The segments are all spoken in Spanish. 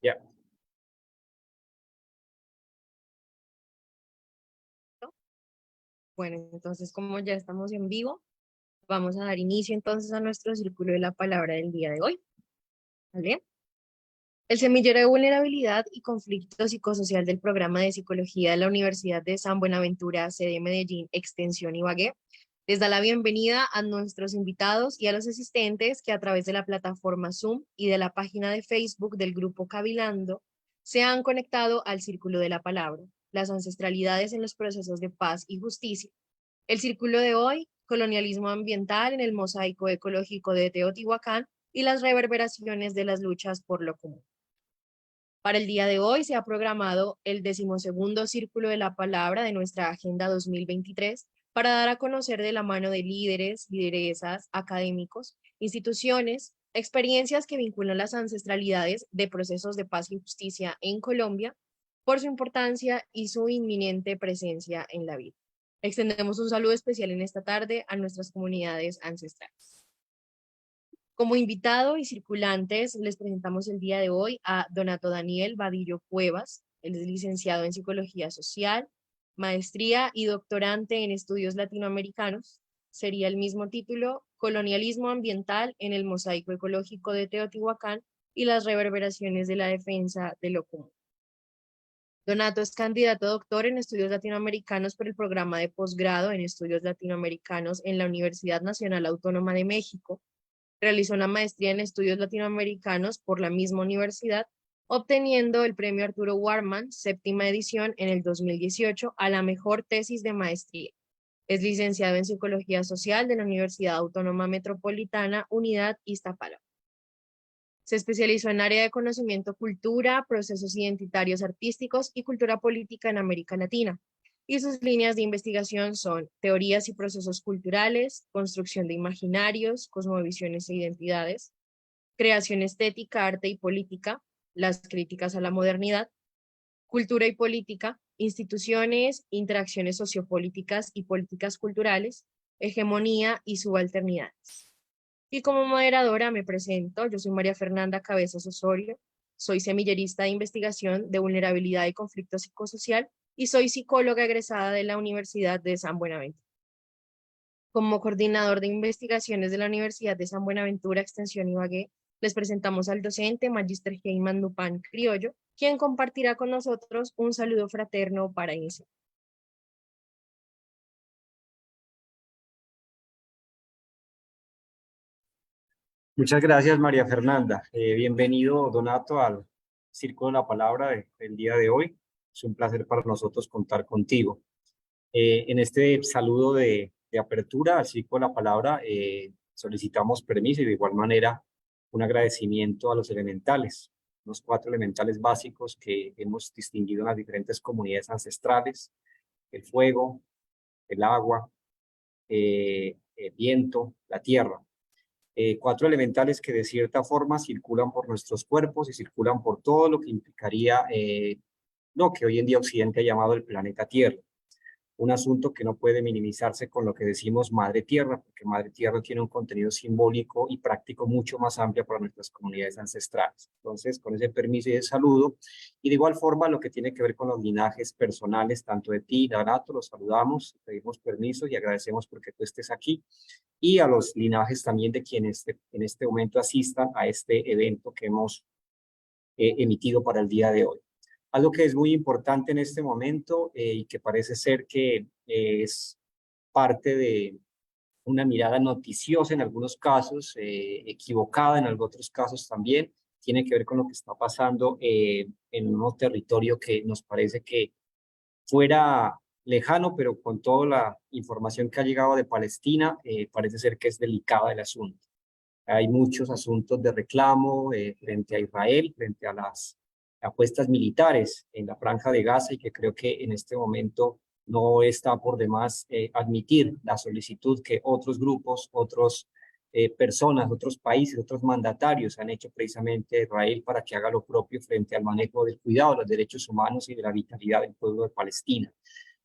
Ya. Bueno, entonces como ya estamos en vivo, vamos a dar inicio entonces a nuestro círculo de la palabra del día de hoy, ¿vale? El semillero de vulnerabilidad y conflicto psicosocial del programa de psicología de la Universidad de San Buenaventura, sede Medellín, Extensión Ibagué, les da la bienvenida a nuestros invitados y a los asistentes que a través de la plataforma Zoom y de la página de Facebook del Grupo Cavilando se han conectado al Círculo de la Palabra, las ancestralidades en los procesos de paz y justicia. El círculo de hoy, colonialismo ambiental en el mosaico ecológico de Teotihuacán y las reverberaciones de las luchas por lo común. Para el día de hoy se ha programado el 12º Círculo de la Palabra de nuestra Agenda 2023 para dar a conocer de la mano de líderes, lideresas, académicos, instituciones, experiencias que vinculan las ancestralidades de procesos de paz y justicia en Colombia por su importancia y su inminente presencia en la vida. Extendemos un saludo especial en esta tarde a nuestras comunidades ancestrales. Como invitado y circulantes, les presentamos el día de hoy a Donato Daniel Vadillo Cuevas. Él es licenciado en Psicología Social, maestría y doctorante en Estudios Latinoamericanos. Sería el mismo título, Colonialismo Ambiental en el Mosaico Ecológico de Teotihuacán y las reverberaciones de la defensa de lo común. Donato es candidato a doctor en Estudios Latinoamericanos por el programa de posgrado en Estudios Latinoamericanos en la Universidad Nacional Autónoma de México. Realizó una maestría en estudios latinoamericanos por la misma universidad, obteniendo el premio Arturo Warman, 7ª edición en el 2018, a la mejor tesis de maestría. Es licenciado en Psicología Social de la Universidad Autónoma Metropolitana, Unidad Iztapalapa. Se especializó en área de conocimiento, cultura, procesos identitarios artísticos y cultura política en América Latina. Y sus líneas de investigación son teorías y procesos culturales, construcción de imaginarios, cosmovisiones e identidades, creación estética, arte y política, las críticas a la modernidad, cultura y política, instituciones, interacciones sociopolíticas y políticas culturales, hegemonía y subalternidades. Y como moderadora me presento, yo soy María Fernanda Cabezas Osorio, soy semillerista de investigación de vulnerabilidad y conflicto psicosocial y soy psicóloga egresada de la Universidad de San Buenaventura. Como coordinador de investigaciones de la Universidad de San Buenaventura, Extensión Ibagué, les presentamos al docente Magíster Heyman Dupan Criollo, quien compartirá con nosotros un saludo fraterno para iniciar. Muchas gracias, María Fernanda. Bienvenido, Donato, al Círculo de la Palabra del día de hoy. Es un placer para nosotros contar contigo. En este saludo de apertura al Círculo de la Palabra, solicitamos permiso y de igual manera un agradecimiento a los elementales, los 4 elementales básicos que hemos distinguido en las diferentes comunidades ancestrales: el fuego, el agua, el viento, la tierra. 4 elementales que de cierta forma circulan por nuestros cuerpos y circulan por todo lo que implicaría lo que hoy en día Occidente ha llamado el planeta Tierra. Un asunto que no puede minimizarse con lo que decimos Madre Tierra, porque Madre Tierra tiene un contenido simbólico y práctico mucho más amplio para nuestras comunidades ancestrales. Entonces, con ese permiso y ese saludo, y de igual forma lo que tiene que ver con los linajes personales, tanto de ti, Donato, los saludamos, pedimos permiso y agradecemos porque tú estés aquí, y a los linajes también de quienes en este momento asistan a este evento que hemos emitido para el día de hoy. Algo que es muy importante en este momento y que parece ser que es parte de una mirada noticiosa en algunos casos, equivocada en otros casos también, tiene que ver con lo que está pasando en un territorio que nos parece que fuera lejano, pero con toda la información que ha llegado de Palestina, parece ser que es delicado el asunto. Hay muchos asuntos de reclamo frente a Israel, frente a las apuestas militares en la franja de Gaza, y que creo que en este momento no está por demás admitir la solicitud que otros grupos, otras personas, otros países, otros mandatarios han hecho precisamente a Israel para que haga lo propio frente al manejo del cuidado de los derechos humanos y de la vitalidad del pueblo de Palestina.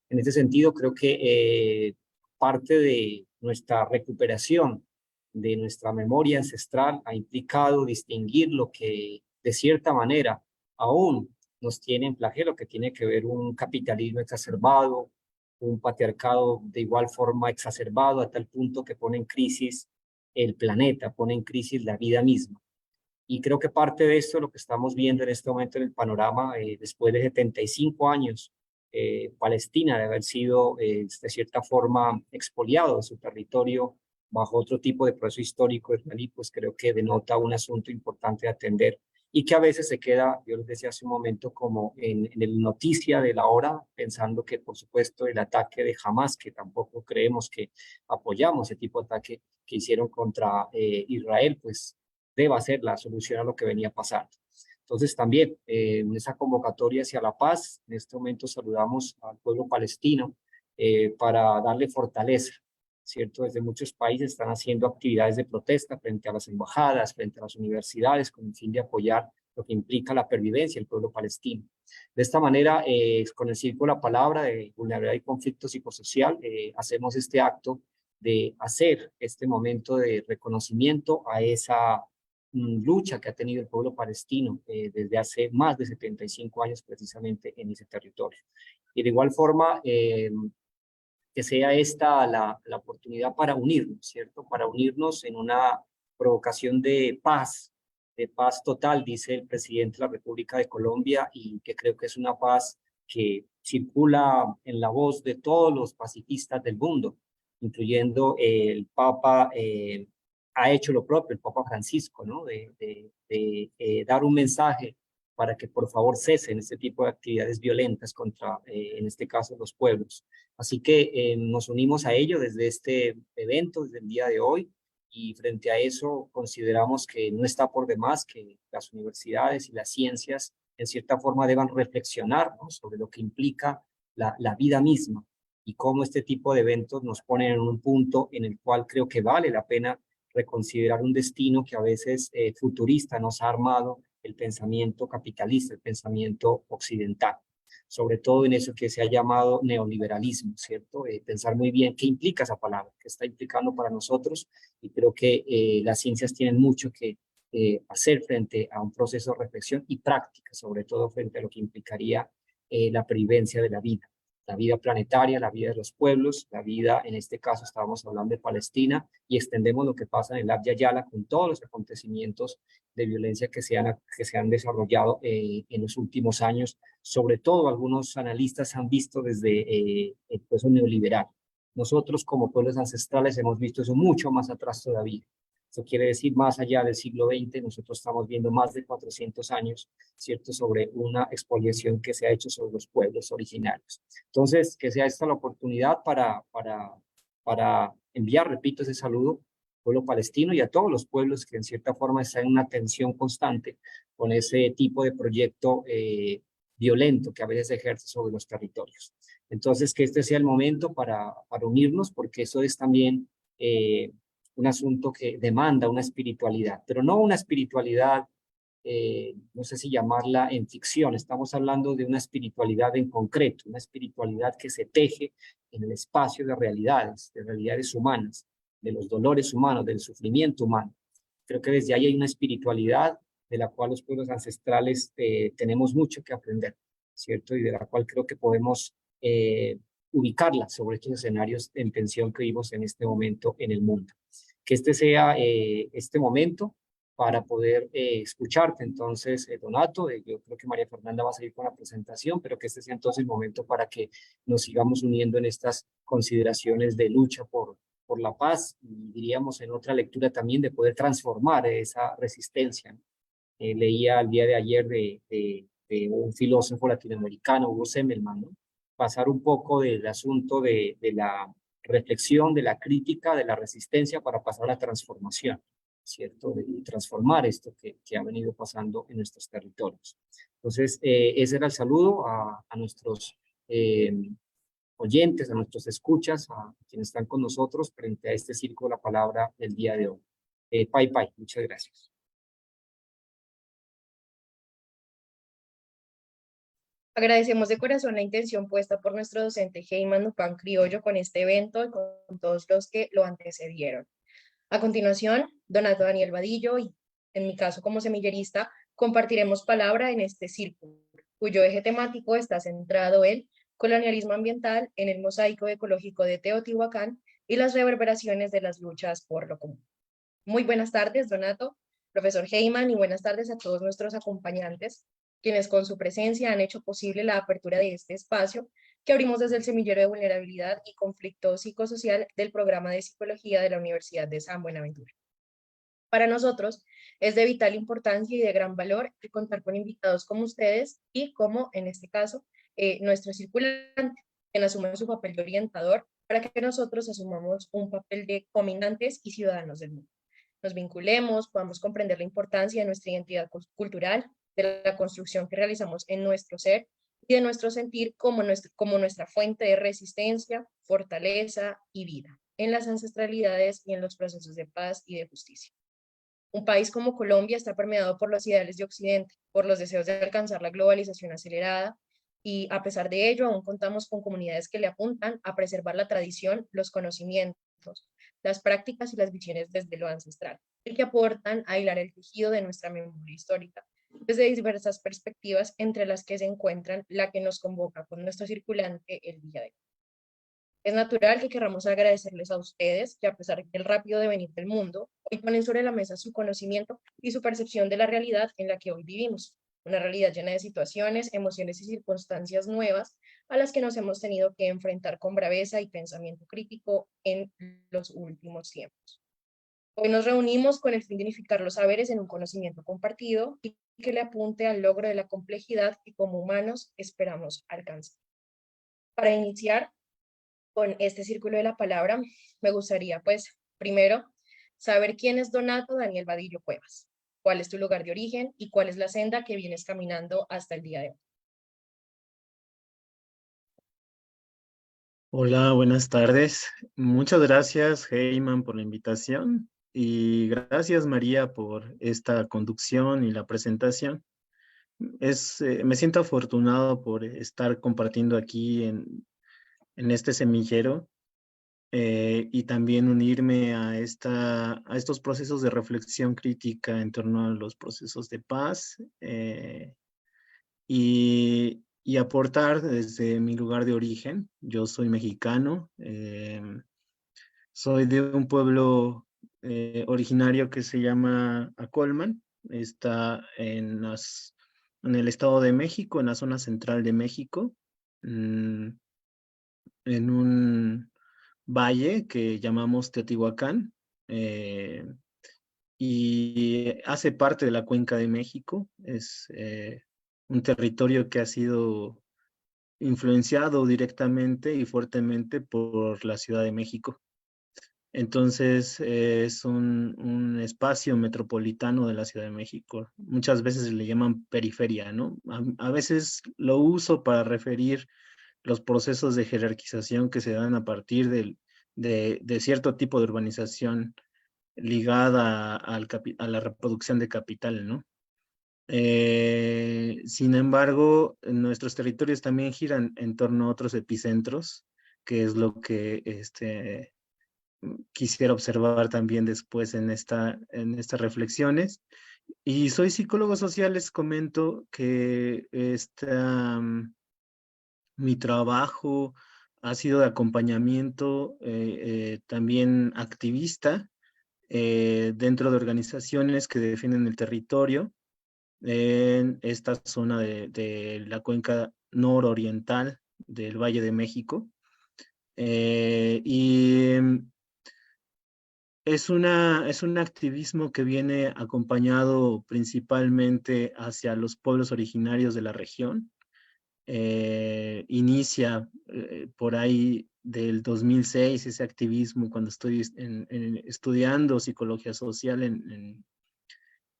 En este sentido, creo que parte de nuestra recuperación de nuestra memoria ancestral ha implicado distinguir lo que de cierta manera aún nos tiene en flagelo, que tiene que ver un capitalismo exacerbado, un patriarcado de igual forma exacerbado, a tal punto que pone en crisis el planeta, pone en crisis la vida misma. Y creo que parte de esto, lo que estamos viendo en este momento en el panorama, después de 75 años, Palestina de haber sido, de cierta forma, expoliado de su territorio bajo otro tipo de proceso histórico israelí, pues creo que denota un asunto importante de atender y que a veces se queda, yo les decía hace un momento, como en el noticia de la hora, pensando que, por supuesto, el ataque de Hamas, que tampoco creemos que apoyamos ese tipo de ataque que hicieron contra Israel, pues deba ser la solución a lo que venía pasando. Entonces también en esa convocatoria hacia la paz, en este momento saludamos al pueblo palestino para darle fortaleza, ¿cierto? Desde muchos países están haciendo actividades de protesta frente a las embajadas, frente a las universidades, con el fin de apoyar lo que implica la pervivencia del pueblo palestino. De esta manera, con el Círculo de la Palabra de Vulnerabilidad y Conflicto Psicosocial, hacemos este acto de hacer este momento de reconocimiento a esa lucha que ha tenido el pueblo palestino desde hace más de 75 años precisamente en ese territorio. Y de igual forma, que sea esta la oportunidad para unirnos, ¿cierto? Para unirnos en una provocación de paz total, dice el presidente de la República de Colombia, y que creo que es una paz que circula en la voz de todos los pacifistas del mundo, incluyendo el Papa, ha hecho lo propio, el Papa Francisco, ¿no? De dar un mensaje para que por favor cesen este tipo de actividades violentas contra, en este caso, los pueblos. Así que nos unimos a ello desde este evento, desde el día de hoy, y frente a eso consideramos que no está por demás que las universidades y las ciencias en cierta forma deban reflexionar, ¿no?, sobre lo que implica la vida misma y cómo este tipo de eventos nos ponen en un punto en el cual creo que vale la pena reconsiderar un destino que a veces futurista nos ha armado el pensamiento capitalista, el pensamiento occidental, sobre todo en eso que se ha llamado neoliberalismo, ¿cierto? Pensar muy bien qué implica esa palabra, qué está implicando para nosotros, y creo que las ciencias tienen mucho que hacer frente a un proceso de reflexión y práctica, sobre todo frente a lo que implicaría la pervivencia de la vida planetaria, la vida de los pueblos, la vida, en este caso estábamos hablando de Palestina, y extendemos lo que pasa en el Abya Yala con todos los acontecimientos de violencia que se han desarrollado en los últimos años. Sobre todo algunos analistas han visto desde el proceso neoliberal. Nosotros como pueblos ancestrales hemos visto eso mucho más atrás todavía. Eso quiere decir más allá del siglo XX, nosotros estamos viendo más de 400 años, ¿cierto?, sobre una expoliación que se ha hecho sobre los pueblos originarios. Entonces, que sea esta la oportunidad para enviar, repito, ese saludo al pueblo palestino y a todos los pueblos que en cierta forma están en una tensión constante con ese tipo de proyecto violento que a veces se ejerce sobre los territorios. Entonces, que este sea el momento para unirnos, porque eso es también un asunto que demanda una espiritualidad, pero no una espiritualidad, no sé si llamarla en ficción, estamos hablando de una espiritualidad en concreto, una espiritualidad que se teje en el espacio de realidades humanas, de los dolores humanos, del sufrimiento humano. Creo que desde ahí hay una espiritualidad de la cual los pueblos ancestrales tenemos mucho que aprender, ¿cierto? Y de la cual creo que podemos ubicarla sobre estos escenarios en tensión que vivimos en este momento en el mundo. Que este sea este momento para poder escucharte. Entonces, Donato, yo creo que María Fernanda va a seguir con la presentación, pero que este sea entonces el momento para que nos sigamos uniendo en estas consideraciones de lucha por la paz, y diríamos en otra lectura también de poder transformar esa resistencia. Leía el día de ayer de un filósofo latinoamericano, Hugo Semmelman, ¿no?, pasar un poco del asunto de la reflexión, de la crítica, de la resistencia, para pasar a la transformación, ¿cierto? De transformar esto que ha venido pasando en nuestros territorios. Entonces, ese era el saludo a nuestros oyentes, a nuestros escuchas, a quienes están con nosotros frente a este Círculo de la Palabra del día de hoy. Pai, pai, muchas gracias. Agradecemos de corazón la intención puesta por nuestro docente Heyman Upan Criollo con este evento y con todos los que lo antecedieron. A continuación, Donato Daniel Vadillo y, en mi caso como semillerista, Compartiremos palabra en este círculo, cuyo eje temático está centrado en colonialismo ambiental en el mosaico ecológico de Teotihuacán y las reverberaciones de las luchas por lo común. Muy buenas tardes, Donato, profesor Heyman, y buenas tardes a todos nuestros acompañantes, quienes con su presencia han hecho posible la apertura de este espacio que abrimos desde el Semillero de Vulnerabilidad y Conflicto Psicosocial del Programa de Psicología de la Universidad de San Buenaventura. Para nosotros es de vital importancia y de gran valor contar con invitados como ustedes y como, en este caso, nuestro circulante, quien asume su papel de orientador para que nosotros asumamos un papel de cominantes y ciudadanos del mundo. Nos vinculemos, podamos comprender la importancia de nuestra identidad cultural, de la construcción que realizamos en nuestro ser y de nuestro sentir como nuestra fuente de resistencia, fortaleza y vida en las ancestralidades y en los procesos de paz y de justicia. Un país como Colombia está permeado por los ideales de Occidente, por los deseos de alcanzar la globalización acelerada, y a pesar de ello, aún contamos con comunidades que le apuntan a preservar la tradición, los conocimientos, las prácticas y las visiones desde lo ancestral, y que aportan a hilar el tejido de nuestra memoria histórica, desde diversas perspectivas, entre las que se encuentran la que nos convoca con nuestro circulante el día de hoy. Es natural que queramos agradecerles a ustedes que a pesar del rápido devenir del mundo, hoy ponen sobre la mesa su conocimiento y su percepción de la realidad en la que hoy vivimos. Una realidad llena de situaciones, emociones y circunstancias nuevas a las que nos hemos tenido que enfrentar con braveza y pensamiento crítico en los últimos tiempos. Hoy nos reunimos con el fin de unificar los saberes en un conocimiento compartido y que le apunte al logro de la complejidad que como humanos esperamos alcanzar. Para iniciar, con este círculo de la palabra, me gustaría, pues, primero, saber quién es Donato Daniel Vadillo Cuevas, cuál es tu lugar de origen y cuál es la senda que vienes caminando hasta el día de hoy. Hola, buenas tardes. Muchas gracias, Heyman, por la invitación y gracias, María, por esta conducción y la presentación. Me siento afortunado por estar compartiendo aquí en este semillero y también unirme a estos procesos de reflexión crítica en torno a los procesos de paz y aportar desde mi lugar de origen. Yo soy mexicano, soy de un pueblo originario que se llama Acolman, está en el Estado de México, en la zona central de México, mm, en un valle que llamamos Teotihuacán, y hace parte de la Cuenca de México. Es un territorio que ha sido influenciado directamente y fuertemente por la Ciudad de México. Entonces es un espacio metropolitano de la Ciudad de México. Muchas veces le llaman periferia, ¿no? A veces lo uso para referir los procesos de jerarquización que se dan a partir de cierto tipo de urbanización ligada a la reproducción de capital, ¿no? Sin embargo, nuestros territorios también giran en torno a otros epicentros, que es lo que quisiera observar también después en estas reflexiones. Y soy psicólogo social, les comento que mi trabajo ha sido de acompañamiento, también activista, dentro de organizaciones que defienden el territorio en esta zona de la cuenca nororiental del Valle de México. Y es un activismo que viene acompañado principalmente hacia los pueblos originarios de la región. Inicia por ahí del 2006 ese activismo cuando estoy estudiando psicología social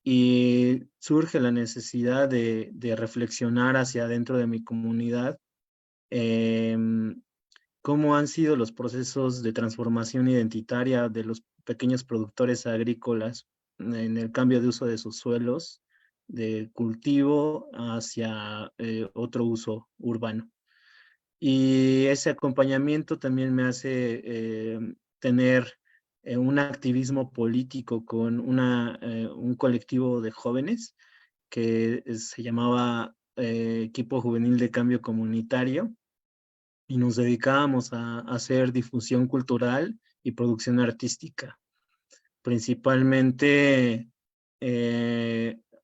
y surge la necesidad de reflexionar hacia adentro de mi comunidad cómo han sido los procesos de transformación identitaria de los pequeños productores agrícolas en el cambio de uso de sus suelos, de cultivo hacia otro uso urbano. Y ese acompañamiento también me hace tener un activismo político con un colectivo de jóvenes que se llamaba Equipo Juvenil de Cambio Comunitario, y nos dedicábamos a hacer difusión cultural y producción artística. Principalmente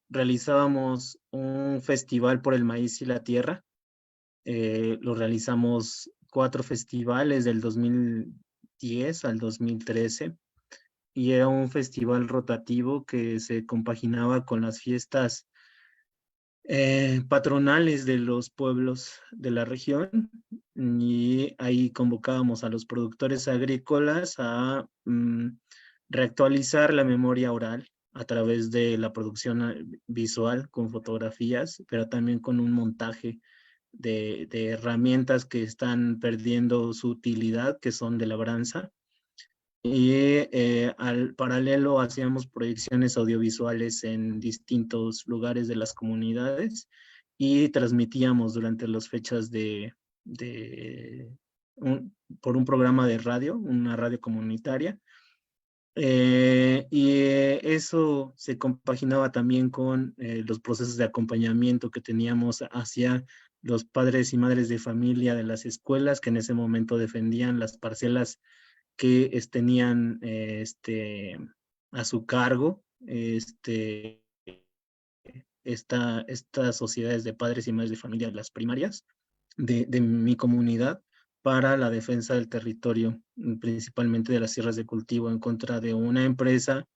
realizábamos un festival por el maíz y la tierra. Lo realizamos 4 festivales del 2010 al 2013, y era un festival rotativo que se compaginaba con las fiestas patronales de los pueblos de la región, y ahí convocábamos a los productores agrícolas a reactualizar la memoria oral a través de la producción visual con fotografías, pero también con un montaje de herramientas que están perdiendo su utilidad, que son de labranza. Y al paralelo hacíamos proyecciones audiovisuales en distintos lugares de las comunidades, y transmitíamos durante las fechas por un programa de radio, una radio comunitaria. Eso se compaginaba también con los procesos de acompañamiento que teníamos hacia los padres y madres de familia de las escuelas, que en ese momento defendían las parcelas que tenían a su cargo estas sociedades de padres y madres de familia, las primarias de mi comunidad, para la defensa del territorio, principalmente de las tierras de cultivo, en contra de una empresa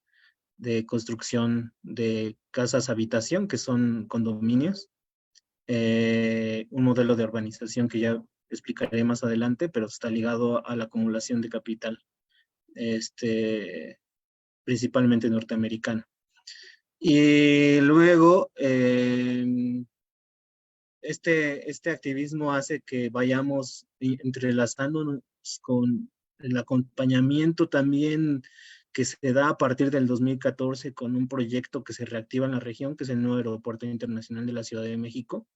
de construcción de casas habitación, que son condominios, un modelo de urbanización que ya explicaré más adelante, pero está ligado a la acumulación de capital, principalmente norteamericano. Y luego, este activismo hace que vayamos entrelazándonos con el acompañamiento también que se da a partir del 2014 con un proyecto que se reactiva en la región, que es el nuevo Aeropuerto Internacional de la Ciudad de México,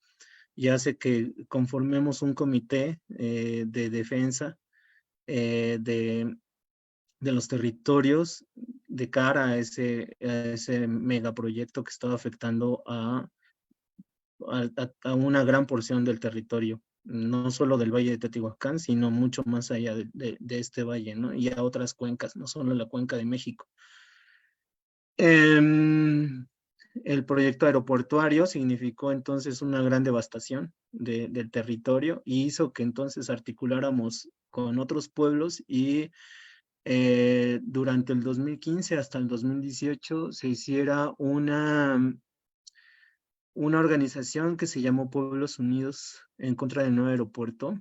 y hace que conformemos un comité de defensa de los territorios de cara a ese megaproyecto que estaba afectando a una gran porción del territorio, no solo del Valle de Teotihuacán, sino mucho más allá de este valle, ¿no? Y a otras cuencas, no solo la Cuenca de México. El proyecto aeroportuario significó entonces una gran devastación del territorio, y hizo que entonces articuláramos con otros pueblos, y durante el 2015 hasta el 2018 se hiciera una organización que se llamó Pueblos Unidos en contra del nuevo aeropuerto,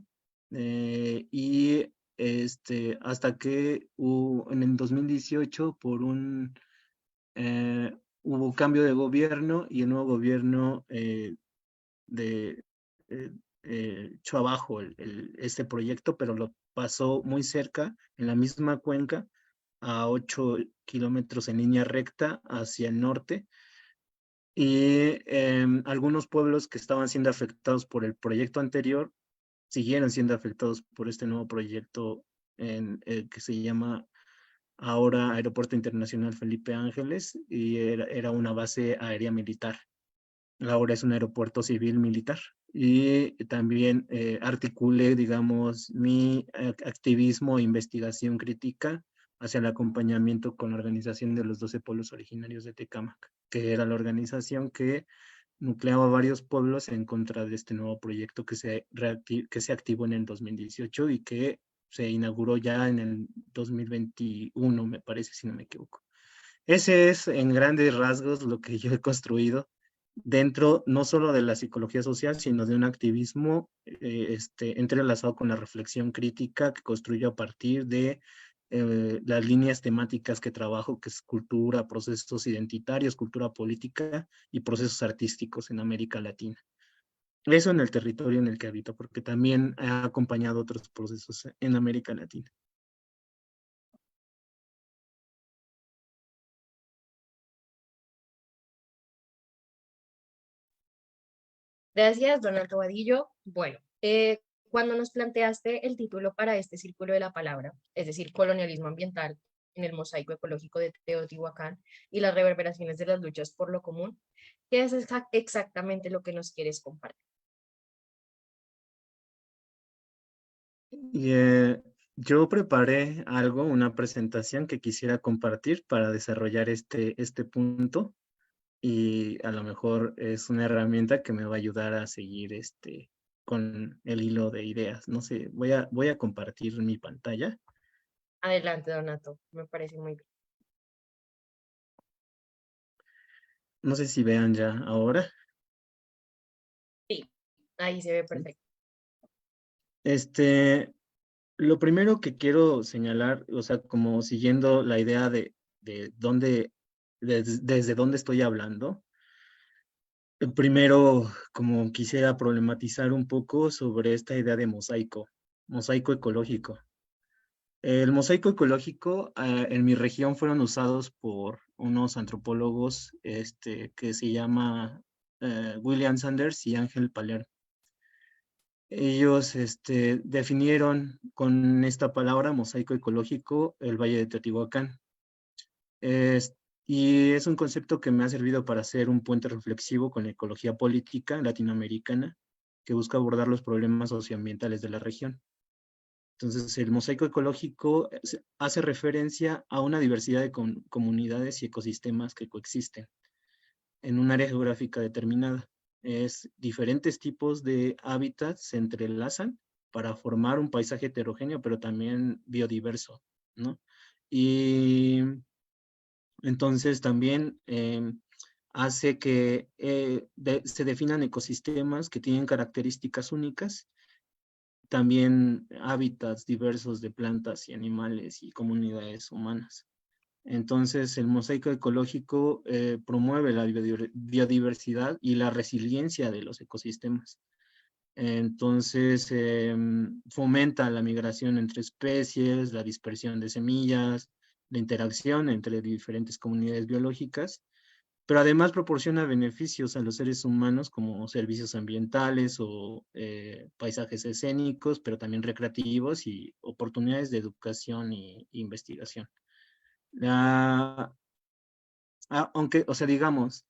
y hasta que en el 2018 hubo cambio de gobierno, y el nuevo gobierno echó abajo este proyecto, pero lo pasó muy cerca, en la misma cuenca, a 8 kilómetros en línea recta hacia el norte. Y algunos pueblos que estaban siendo afectados por el proyecto anterior siguieron siendo afectados por este nuevo proyecto que se llama ahora Aeropuerto Internacional Felipe Ángeles, y era una base aérea militar. Ahora es un aeropuerto civil militar. Y también articulé, digamos, mi activismo e investigación crítica hacia el acompañamiento con la organización de los 12 pueblos originarios de Tecámac, que era la organización que nucleaba varios pueblos en contra de este nuevo proyecto que se activó en el 2018 y que se inauguró ya en el 2021, me parece, si no me equivoco. Ese es en grandes rasgos lo que yo he construido dentro no solo de la psicología social, sino de un activismo entrelazado con la reflexión crítica que construyo a partir de las líneas temáticas que trabajo, que es cultura, procesos identitarios, cultura política y procesos artísticos en América Latina. Eso en el territorio en el que habito, porque también he acompañado otros procesos en América Latina. Gracias, Donato Vadillo. Bueno, cuando nos planteaste el título para este círculo de la palabra, es decir, colonialismo ambiental en el mosaico ecológico de Teotihuacán y las reverberaciones de las luchas por lo común, ¿qué es exactamente lo que nos quieres compartir? Y, yo preparé algo, una presentación que quisiera compartir para desarrollar este punto, y a lo mejor es una herramienta que me va a ayudar a seguir con el hilo de ideas. No sé, voy a compartir mi pantalla. Adelante, Donato, me parece muy bien. No sé si vean ya ahora. Sí, ahí se ve ¿Sí? perfecto. Lo primero que quiero señalar, o sea, como siguiendo la idea de dónde, desde dónde estoy hablando, primero como quisiera problematizar un poco sobre esta idea de mosaico ecológico. El mosaico ecológico en mi región fueron usados por unos antropólogos que se llama William Sanders y Ángel Palermo. Ellos definieron con esta palabra mosaico ecológico el Valle de Teotihuacán. Y es un concepto que me ha servido para hacer un puente reflexivo con la ecología política latinoamericana que busca abordar los problemas socioambientales de la región. Entonces, el mosaico ecológico hace referencia a una diversidad de comunidades y ecosistemas que coexisten en un área geográfica determinada. Es diferentes tipos de hábitats se entrelazan para formar un paisaje heterogéneo, pero también biodiverso, ¿no? Y entonces también hace que se definan ecosistemas que tienen características únicas, también hábitats diversos de plantas y animales y comunidades humanas. Entonces, el mosaico ecológico promueve la biodiversidad y la resiliencia de los ecosistemas. Entonces, fomenta la migración entre especies, la dispersión de semillas, la interacción entre diferentes comunidades biológicas, pero además proporciona beneficios a los seres humanos como servicios ambientales o paisajes escénicos, pero también recreativos y oportunidades de educación e investigación. Aunque, o sea, digamos,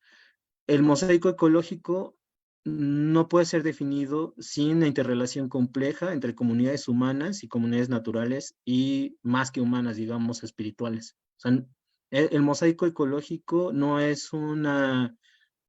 el mosaico ecológico no puede ser definido sin la interrelación compleja entre comunidades humanas y comunidades naturales y más que humanas, digamos, espirituales. O sea, el mosaico ecológico no es una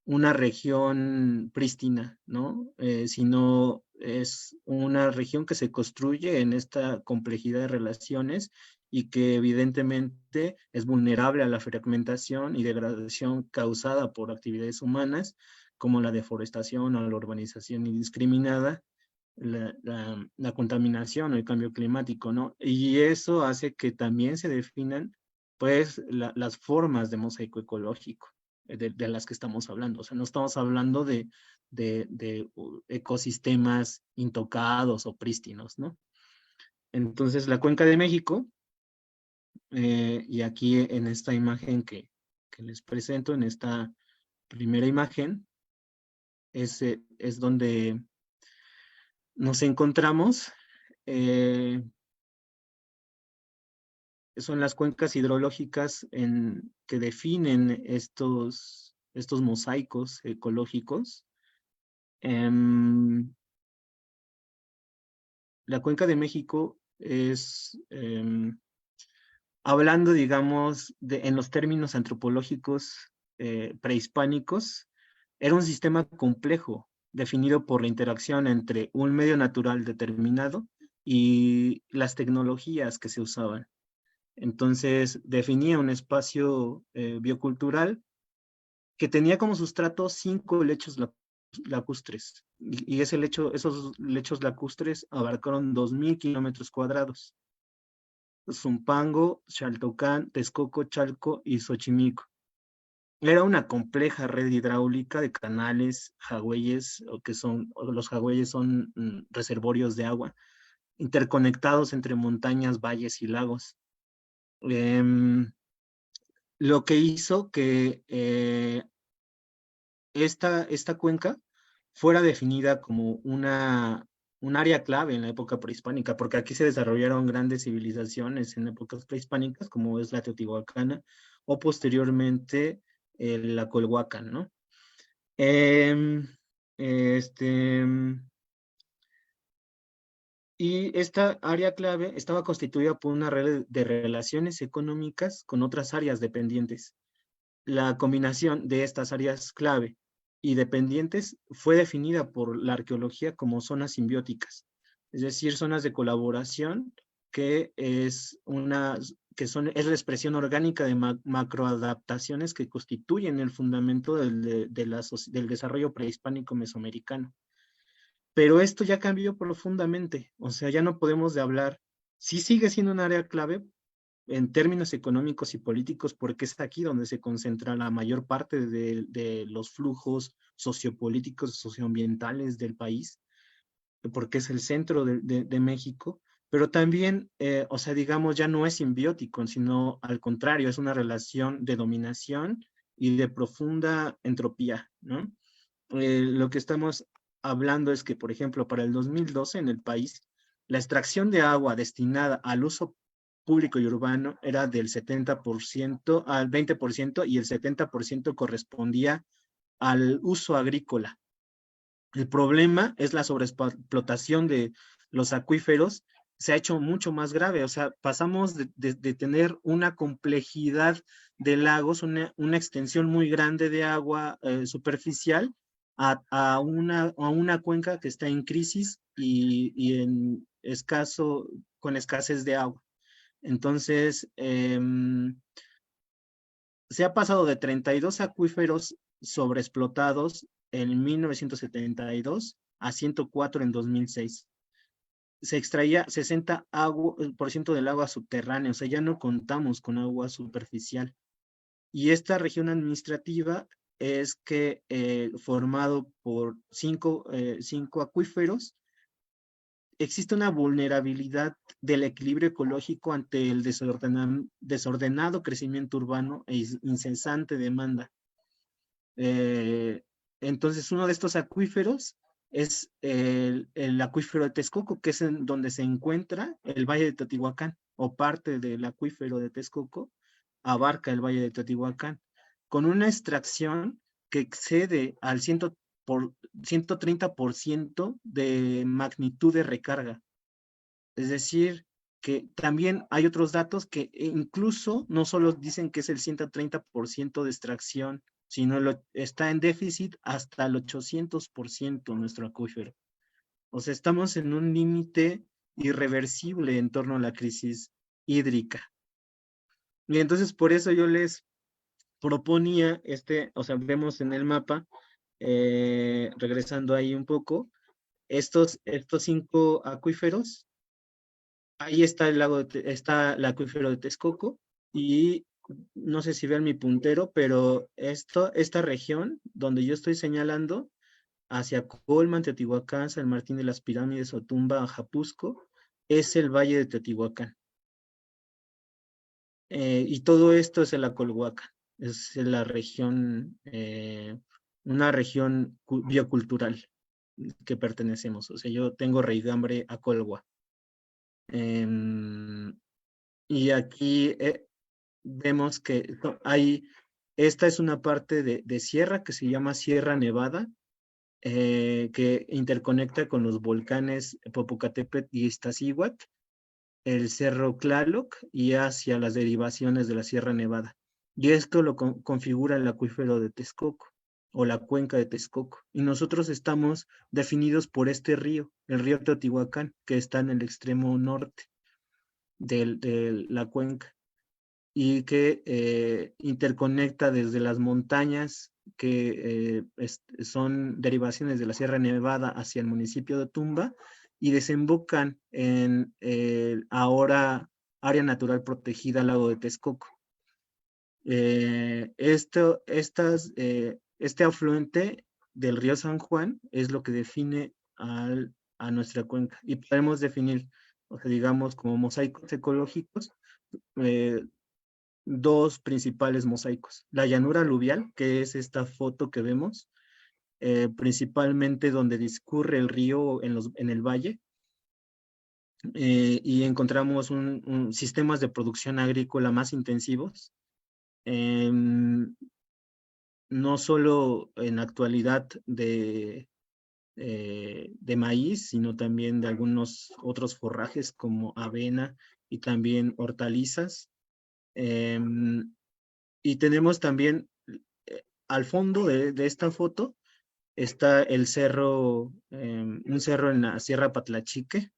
región prístina, ¿no? Sino es una región que se construye en esta complejidad de relaciones y que evidentemente es vulnerable a la fragmentación y degradación causada por actividades humanas, como la deforestación o la urbanización indiscriminada, la contaminación o el cambio climático, ¿no? Y eso hace que también se definan, pues, las formas de mosaico ecológico de las que estamos hablando. O sea, no estamos hablando de ecosistemas intocados o prístinos, ¿no? Entonces, la Cuenca de México, y aquí en esta imagen que les presento, en esta primera imagen, es donde nos encontramos. Son las cuencas hidrológicas que definen estos mosaicos ecológicos. La Cuenca de México es, hablando, digamos, en los términos antropológicos prehispánicos, era un sistema complejo, definido por la interacción entre un medio natural determinado y las tecnologías que se usaban. Entonces, definía un espacio biocultural que tenía como sustrato 5 lechos lacustres. Y esos lechos lacustres abarcaron 2,000 kilómetros cuadrados. Zumpango, Xaltocán, Texcoco, Chalco y Xochimilco. Era una compleja red hidráulica de canales, jagüeyes, los jagüeyes son reservorios de agua, interconectados entre montañas, valles y lagos. Lo que hizo que esta cuenca fuera definida como un área clave en la época prehispánica, porque aquí se desarrollaron grandes civilizaciones en épocas prehispánicas, como es la Teotihuacana, o posteriormente la Colhuacan, ¿no? Em, este, y esta área clave estaba constituida por una red de relaciones económicas con otras áreas dependientes. La combinación de estas áreas clave y dependientes fue definida por la arqueología como zonas simbióticas, es decir, zonas de colaboración que es la expresión orgánica de macroadaptaciones que constituyen el fundamento del desarrollo prehispánico mesoamericano. Pero esto ya cambió profundamente, o sea, ya no podemos hablar, sí sigue siendo un área clave en términos económicos y políticos, porque es aquí donde se concentra la mayor parte de los flujos sociopolíticos, socioambientales del país, porque es el centro de México, pero también, o sea, digamos, ya no es simbiótico, sino al contrario, es una relación de dominación y de profunda entropía, ¿no? Lo que estamos hablando es que, por ejemplo, para el 2012 en el país, la extracción de agua destinada al uso público y urbano era del 70% al 20% y el 70% correspondía al uso agrícola. El problema es la sobreexplotación de los acuíferos, se ha hecho mucho más grave, o sea, pasamos de tener una complejidad de lagos, una extensión muy grande de agua superficial, a una cuenca que está en crisis y con escasez de agua. Entonces, se ha pasado de 32 acuíferos sobreexplotados en 1972 a 104 en 2006. Se extraía 60% del agua subterránea, o sea, ya no contamos con agua superficial. Y esta región administrativa es que formado por cinco acuíferos, existe una vulnerabilidad del equilibrio ecológico ante el desordenado crecimiento urbano e incesante demanda. Eh, entonces, uno de estos acuíferos es el acuífero de Texcoco, que es en donde se encuentra el Valle de Teotihuacán, o parte del acuífero de Texcoco abarca el Valle de Teotihuacán, con una extracción que excede al 130% de magnitud de recarga. Es decir, que también hay otros datos que incluso no solo dicen que es el 130% de extracción, sino está en déficit hasta el 800% nuestro acuífero. O sea, estamos en un límite irreversible en torno a la crisis hídrica. Y entonces por eso yo les proponía o sea, vemos en el mapa, regresando ahí un poco, estos 5 acuíferos. Ahí está está el acuífero de Texcoco y no sé si vean mi puntero, pero esta región donde yo estoy señalando, hacia Colman, Teotihuacán, San Martín de las Pirámides, Otumba, Ajapusco, es el Valle de Teotihuacán. Y todo esto es el Acolhuacan, es la región, una región biocultural que pertenecemos. O sea, yo tengo raigambre Acolhua. Y aquí vemos que esta es una parte de sierra que se llama Sierra Nevada, que interconecta con los volcanes Popocatépetl y Iztaccíhuatl, el Cerro Tlaloc y hacia las derivaciones de la Sierra Nevada. Y esto lo configura el acuífero de Texcoco o la cuenca de Texcoco. Y nosotros estamos definidos por este río, el río Teotihuacán, que está en el extremo norte de la cuenca y que interconecta desde las montañas que son derivaciones de la Sierra Nevada hacia el municipio de Otumba y desembocan en ahora área natural protegida Lago de Texcoco. Este afluente del río San Juan es lo que define a nuestra cuenca y podemos definir, o sea, digamos, como mosaicos ecológicos, dos principales mosaicos. La llanura aluvial, que es esta foto que vemos, principalmente donde discurre el río en el valle, y encontramos sistemas de producción agrícola más intensivos, no solo en la actualidad de maíz, sino también de algunos otros forrajes como avena y también hortalizas. Y tenemos también al fondo de esta foto está el cerro, un cerro en la Sierra Patlachique,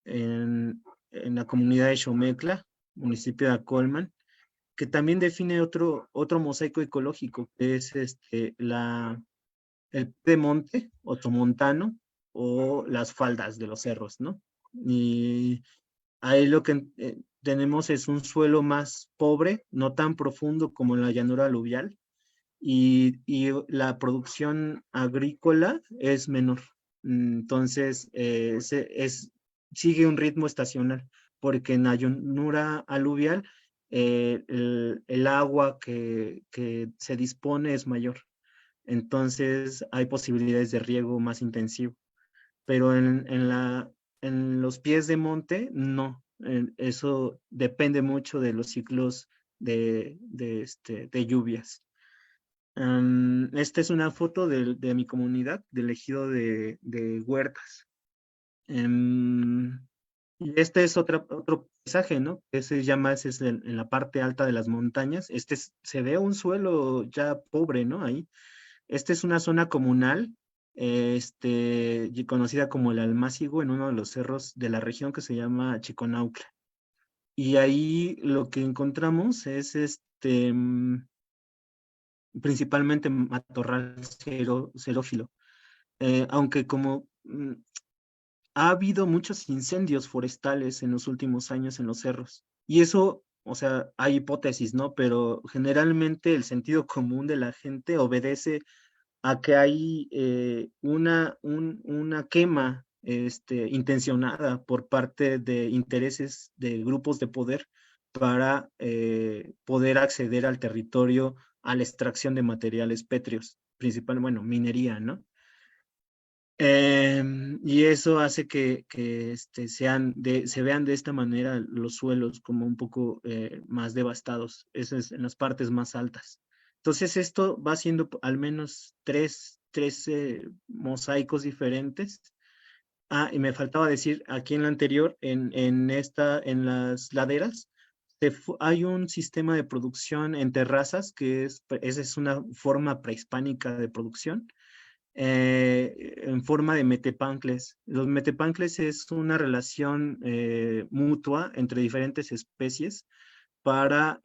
en la comunidad de Xomecla, municipio de Acolman, que también define otro mosaico ecológico, que es el pedemonte otomontano o las faldas de los cerros, ¿no? Y ahí lo que tenemos es un suelo más pobre, no tan profundo como en la llanura aluvial, y la producción agrícola es menor. Entonces, sigue un ritmo estacional, porque en la llanura aluvial el agua que se dispone es mayor. Entonces, hay posibilidades de riego más intensivo. Pero en los pies de monte, no. Eso depende mucho de los ciclos de lluvias. Esta es una foto de mi comunidad, del ejido de Huertas. Y este es otro paisaje, ¿no? Ese ya más es en la parte alta de las montañas. Se ve un suelo ya pobre, ¿no? Ahí. Esta es una zona comunal, y conocida como el Almácigo, en uno de los cerros de la región que se llama Chiconaucla. Y ahí lo que encontramos es principalmente matorral xerófilo. Aunque como ha habido muchos incendios forestales en los últimos años en los cerros. Y eso, o sea, hay hipótesis, ¿no? Pero generalmente el sentido común de la gente obedece a que hay una quema intencionada por parte de intereses de grupos de poder para poder acceder al territorio a la extracción de materiales pétreos, principalmente, bueno, minería, ¿no? Y eso hace que se vean de esta manera los suelos como un poco más devastados, eso es en las partes más altas. Entonces esto va siendo al menos tres mosaicos diferentes. Ah, y me faltaba decir, aquí en la anterior, en las laderas, hay un sistema de producción en terrazas esa es una forma prehispánica de producción, en forma de metepancles. Los metepancles es una relación mutua entre diferentes especies para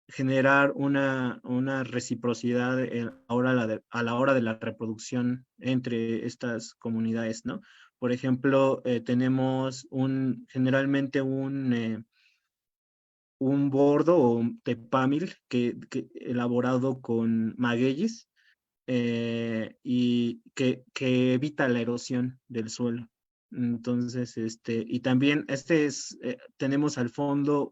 generar una reciprocidad a la hora de la reproducción entre estas comunidades, ¿no? Por ejemplo, tenemos generalmente un bordo o un tepámil elaborado con magueyes, y que evita la erosión del suelo. Entonces, y también tenemos al fondo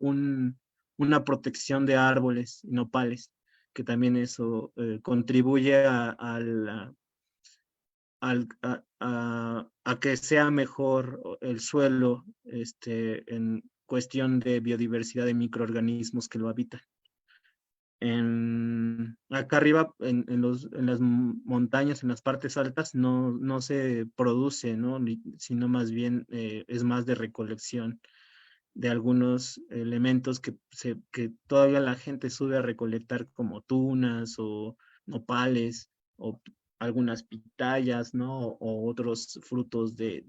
una protección de árboles y nopales, que también eso contribuye a que sea mejor el suelo, en cuestión de biodiversidad de microorganismos que lo habitan. Acá arriba, en las montañas, en las partes altas, no se produce, ¿no? Sino más bien es más de recolección de algunos elementos que todavía la gente sube a recolectar, como tunas o nopales o algunas pitayas, ¿no? O otros frutos de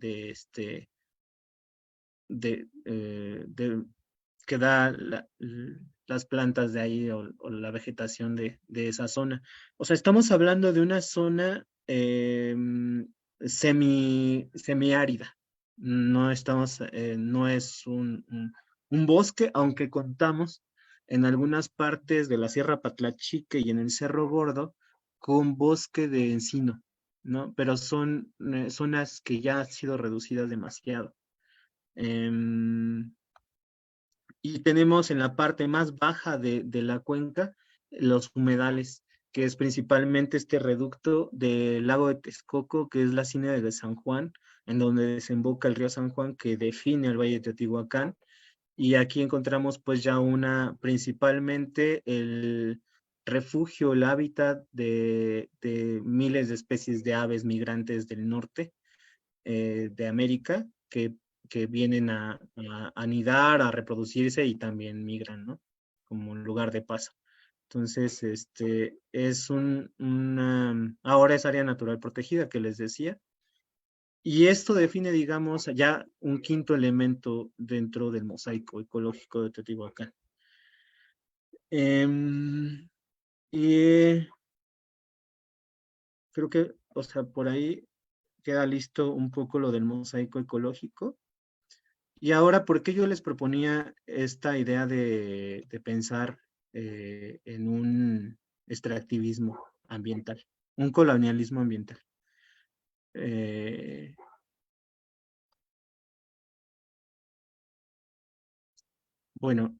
que da las plantas de ahí o la vegetación de esa zona. O sea, estamos hablando de una zona semiárida. No es un bosque, aunque contamos en algunas partes de la Sierra Patlachique y en el Cerro Gordo con bosque de encino, ¿no? Pero son zonas que ya han sido reducidas demasiado. Y tenemos en la parte más baja de la cuenca los humedales, que es principalmente este reducto del lago de Texcoco, que es la Ciénaga de San Juan, en donde desemboca el río San Juan, que define el Valle de Teotihuacán. Y aquí encontramos pues ya principalmente el refugio, el hábitat de miles de especies de aves migrantes del norte de América, que vienen a anidar, a reproducirse y también migran, ¿no? Como un lugar de paso. Entonces, es ahora es área natural protegida, que les decía. Y esto define, digamos, ya un quinto elemento dentro del mosaico ecológico de Teotihuacán. Y creo que, o sea, por ahí queda listo un poco lo del mosaico ecológico. Y ahora, ¿por qué yo les proponía esta idea de pensar en un extractivismo ambiental, un colonialismo ambiental? Eh, bueno,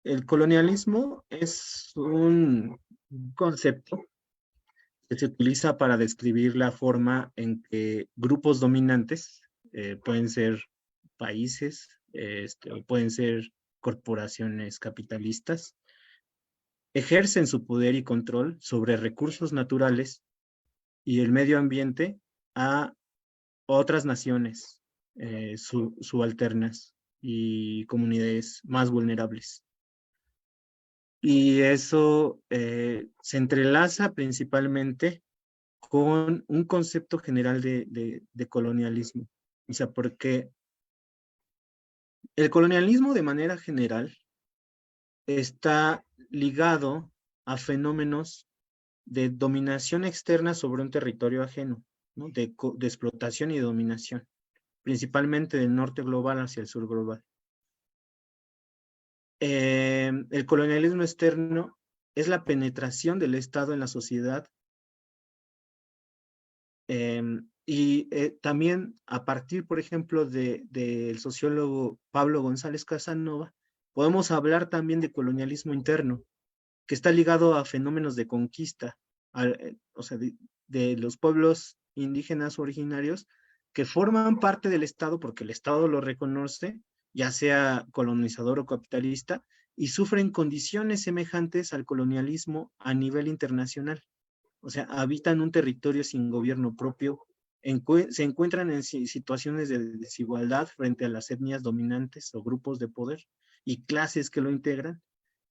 el colonialismo es un concepto que se utiliza para describir la forma en que grupos dominantes, pueden ser países, o pueden ser corporaciones capitalistas, ejercen su poder y control sobre recursos naturales y el medio ambiente a otras naciones subalternas y comunidades más vulnerables. Y eso se entrelaza principalmente con un concepto general de colonialismo. O sea, porque el colonialismo de manera general está ligado a fenómenos de dominación externa sobre un territorio ajeno, ¿no? De explotación y dominación, principalmente del norte global hacia el sur global. El colonialismo externo es la penetración del Estado en la sociedad y también a partir, por ejemplo, del sociólogo Pablo González Casanova, podemos hablar también de colonialismo interno, que está ligado a fenómenos de conquista, o sea, de los pueblos indígenas originarios que forman parte del Estado porque el Estado lo reconoce, ya sea colonizador o capitalista, y sufren condiciones semejantes al colonialismo a nivel internacional. O sea, habitan un territorio sin gobierno propio, se encuentran en situaciones de desigualdad frente a las etnias dominantes o grupos de poder y clases que lo integran,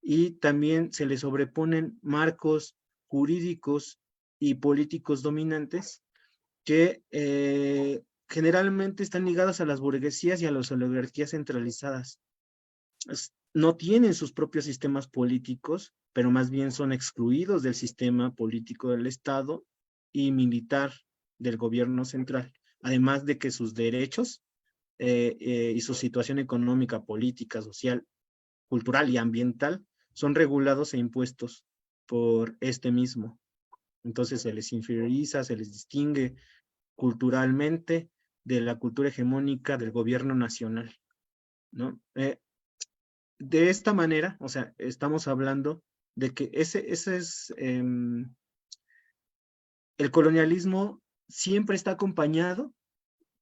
y también se le sobreponen marcos jurídicos y políticos dominantes que generalmente están ligadas a las burguesías y a las oligarquías centralizadas. No tienen sus propios sistemas políticos, pero más bien son excluidos del sistema político del Estado y militar del gobierno central, además de que sus derechos y su situación económica, política, social, cultural y ambiental son regulados e impuestos por este mismo. Entonces se les inferioriza, se les distingue culturalmente de la cultura hegemónica del gobierno nacional, ¿no? De esta manera, o sea, estamos hablando de que ese es, el colonialismo siempre está acompañado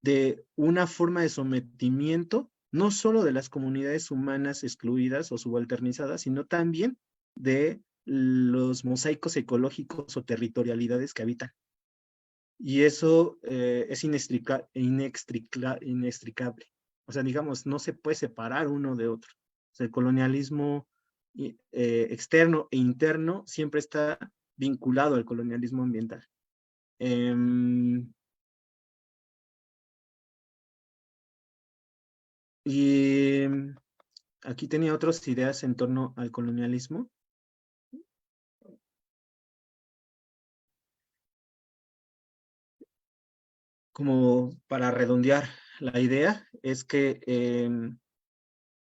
de una forma de sometimiento, no solo de las comunidades humanas excluidas o subalternizadas, sino también de los mosaicos ecológicos o territorialidades que habitan. Y eso es inextricable. O sea, digamos, no se puede separar uno de otro. O sea, el colonialismo externo e interno siempre está vinculado al colonialismo ambiental. Y aquí tenía otras ideas en torno al colonialismo. Como para redondear la idea, es que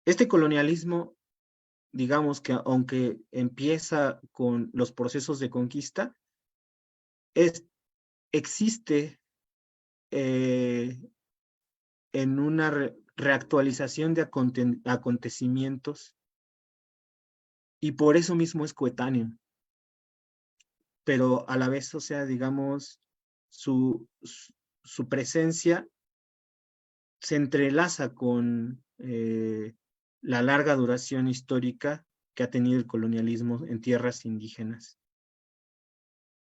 este colonialismo, digamos que aunque empieza con los procesos de conquista, existe en una reactualización de acontecimientos y por eso mismo es coetáneo. pero a la vez, o sea, digamos, su presencia se entrelaza con la larga duración histórica que ha tenido el colonialismo en tierras indígenas.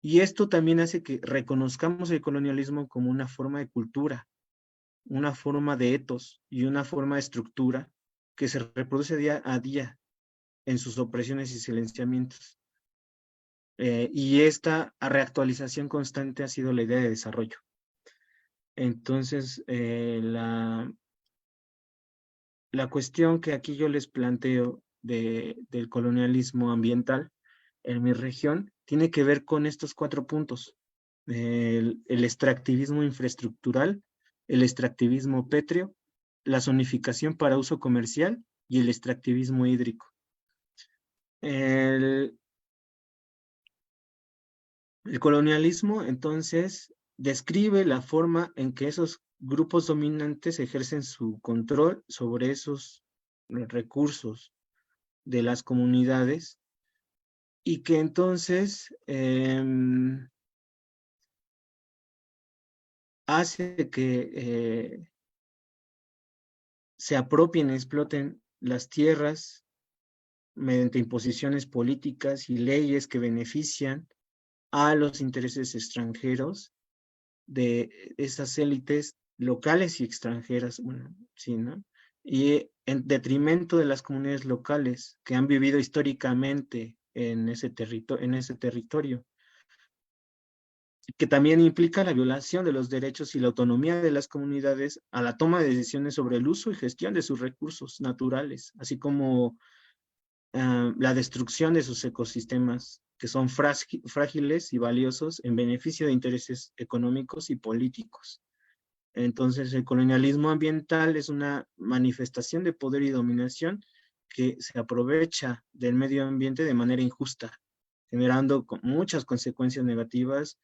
Y esto también hace que reconozcamos el colonialismo como una forma de cultura, una forma de etos y una forma de estructura que se reproduce día a día en sus opresiones y silenciamientos. Y esta reactualización constante ha sido la idea de desarrollo. Entonces, la cuestión que aquí yo les planteo del colonialismo ambiental en mi región tiene que ver con estos 4 puntos. El extractivismo infraestructural, el extractivismo pétreo, la zonificación para uso comercial y el extractivismo hídrico. El colonialismo, entonces, describe la forma en que esos grupos dominantes ejercen su control sobre esos recursos de las comunidades y que entonces hace que se apropien y exploten las tierras mediante imposiciones políticas y leyes que benefician a los intereses extranjeros de esas élites locales y extranjeras, bueno, sí, ¿no? Y en detrimento de las comunidades locales que han vivido históricamente en ese territorio, que también implica la violación de los derechos y la autonomía de las comunidades a la toma de decisiones sobre el uso y gestión de sus recursos naturales, así como la destrucción de sus ecosistemas, que son frágiles y valiosos en beneficio de intereses económicos y políticos. Entonces, el colonialismo ambiental es una manifestación de poder y dominación que se aprovecha del medio ambiente de manera injusta, generando muchas consecuencias negativas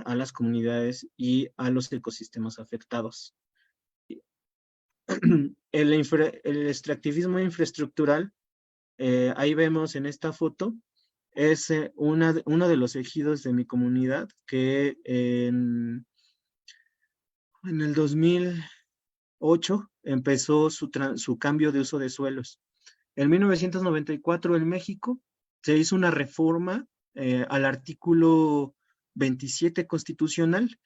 a las comunidades y a los ecosistemas afectados. El extractivismo infraestructural, ahí vemos en esta foto, es uno de los ejidos de mi comunidad que en el 2008 empezó su cambio de uso de suelos. En 1994 en México se hizo una reforma al artículo 27 constitucional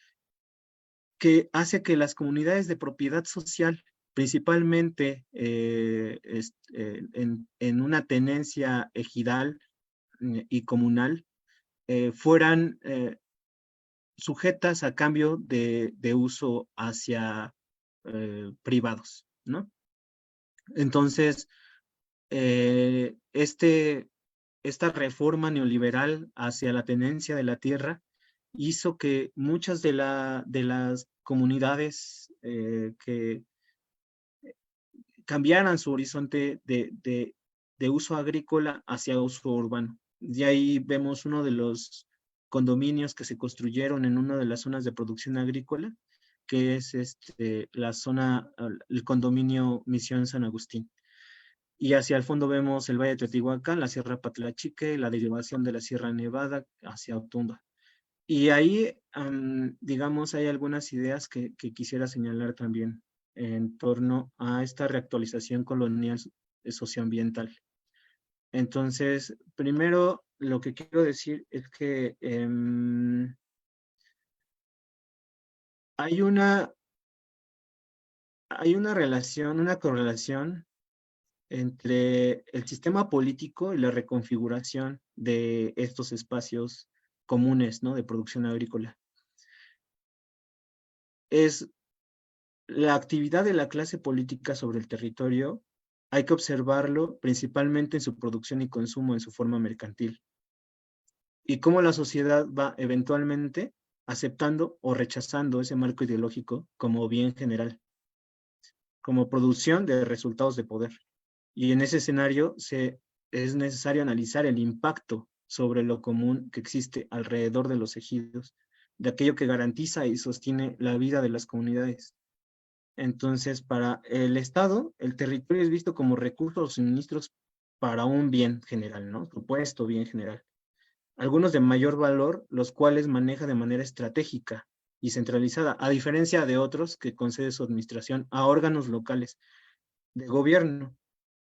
que hace que las comunidades de propiedad social, principalmente en una tenencia ejidal y comunal, fueran sujetas a cambio de uso hacia privados, ¿no? Entonces, esta reforma neoliberal hacia la tenencia de la tierra hizo que muchas de las comunidades que cambiaran su horizonte de uso agrícola hacia uso urbano. Y ahí vemos uno de los condominios que se construyeron en una de las zonas de producción agrícola, que es el condominio Misión San Agustín. Y hacia el fondo vemos el Valle de Teotihuacán, la Sierra Patlachique, la derivación de la Sierra Nevada hacia Otumba. Y ahí, digamos, hay algunas ideas que quisiera señalar también en torno a esta reactualización colonial socioambiental. Entonces, primero, lo que quiero decir es que hay una relación, una correlación entre el sistema político y la reconfiguración de estos espacios comunes, ¿no?, de producción agrícola. Es la actividad de la clase política sobre el territorio, hay que observarlo principalmente en su producción y consumo en su forma mercantil. Y cómo la sociedad va eventualmente aceptando o rechazando ese marco ideológico como bien general, como producción de resultados de poder. Y en ese escenario es necesario analizar el impacto sobre lo común que existe alrededor de los ejidos, de aquello que garantiza y sostiene la vida de las comunidades. Entonces, para el Estado, el territorio es visto como recursos o suministros para un bien general, ¿no? Supuesto bien general. algunos de mayor valor, los cuales maneja de manera estratégica y centralizada, a diferencia de otros que concede su administración a órganos locales de gobierno.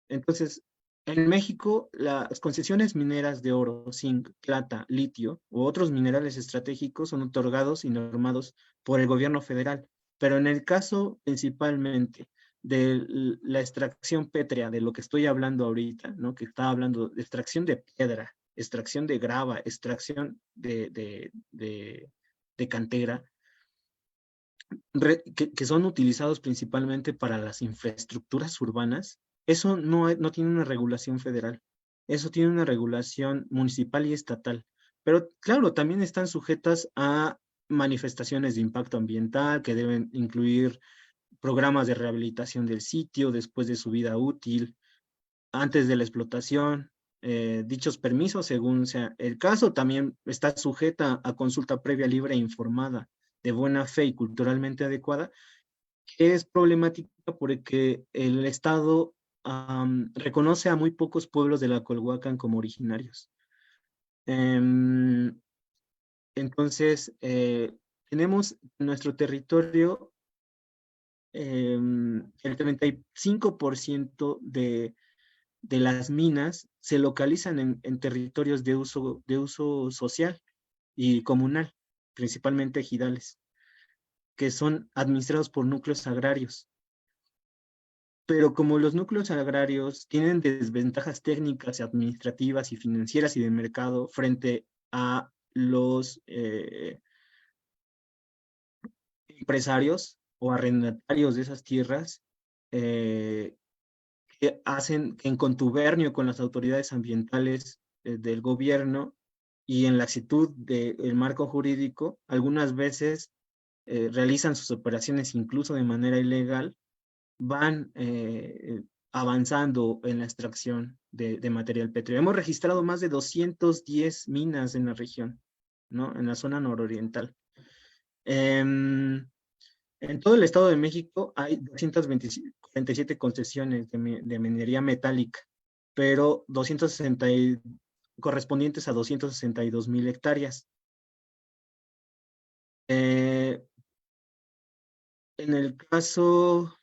Entonces, en México, las concesiones mineras de oro, zinc, plata, litio u otros minerales estratégicos son otorgados y normados por el gobierno federal, pero en el caso principalmente de la extracción pétrea, de lo que estoy hablando ahorita, ¿no? Que estaba hablando de extracción de piedra, extracción de grava, extracción de cantera, que son utilizados principalmente para las infraestructuras urbanas, eso no tiene una regulación federal, eso tiene una regulación municipal y estatal. Pero claro, también están sujetas a manifestaciones de impacto ambiental que deben incluir programas de rehabilitación del sitio después de su vida útil, antes de la explotación. Dichos permisos, según sea el caso, también está sujeta a consulta previa, libre e informada, de buena fe y culturalmente adecuada, que es problemática porque el Estado reconoce a muy pocos pueblos de la Colhuacan como originarios. Entonces, tenemos en nuestro territorio el 35% de las minas se localizan en territorios de uso social y comunal, principalmente ejidales, que son administrados por núcleos agrarios. Pero como los núcleos agrarios tienen desventajas técnicas, administrativas y financieras y de mercado frente a los empresarios o arrendatarios de esas tierras, que hacen en contubernio con las autoridades ambientales del gobierno y en la actitud del marco jurídico, algunas veces realizan sus operaciones incluso de manera ilegal, van avanzando en la extracción de material pétreo. Hemos registrado más de 210 minas en la región, ¿no? En la zona nororiental. En todo el Estado de México hay 247 concesiones de minería metálica, pero 260 correspondientes a 262,000 hectáreas. En el caso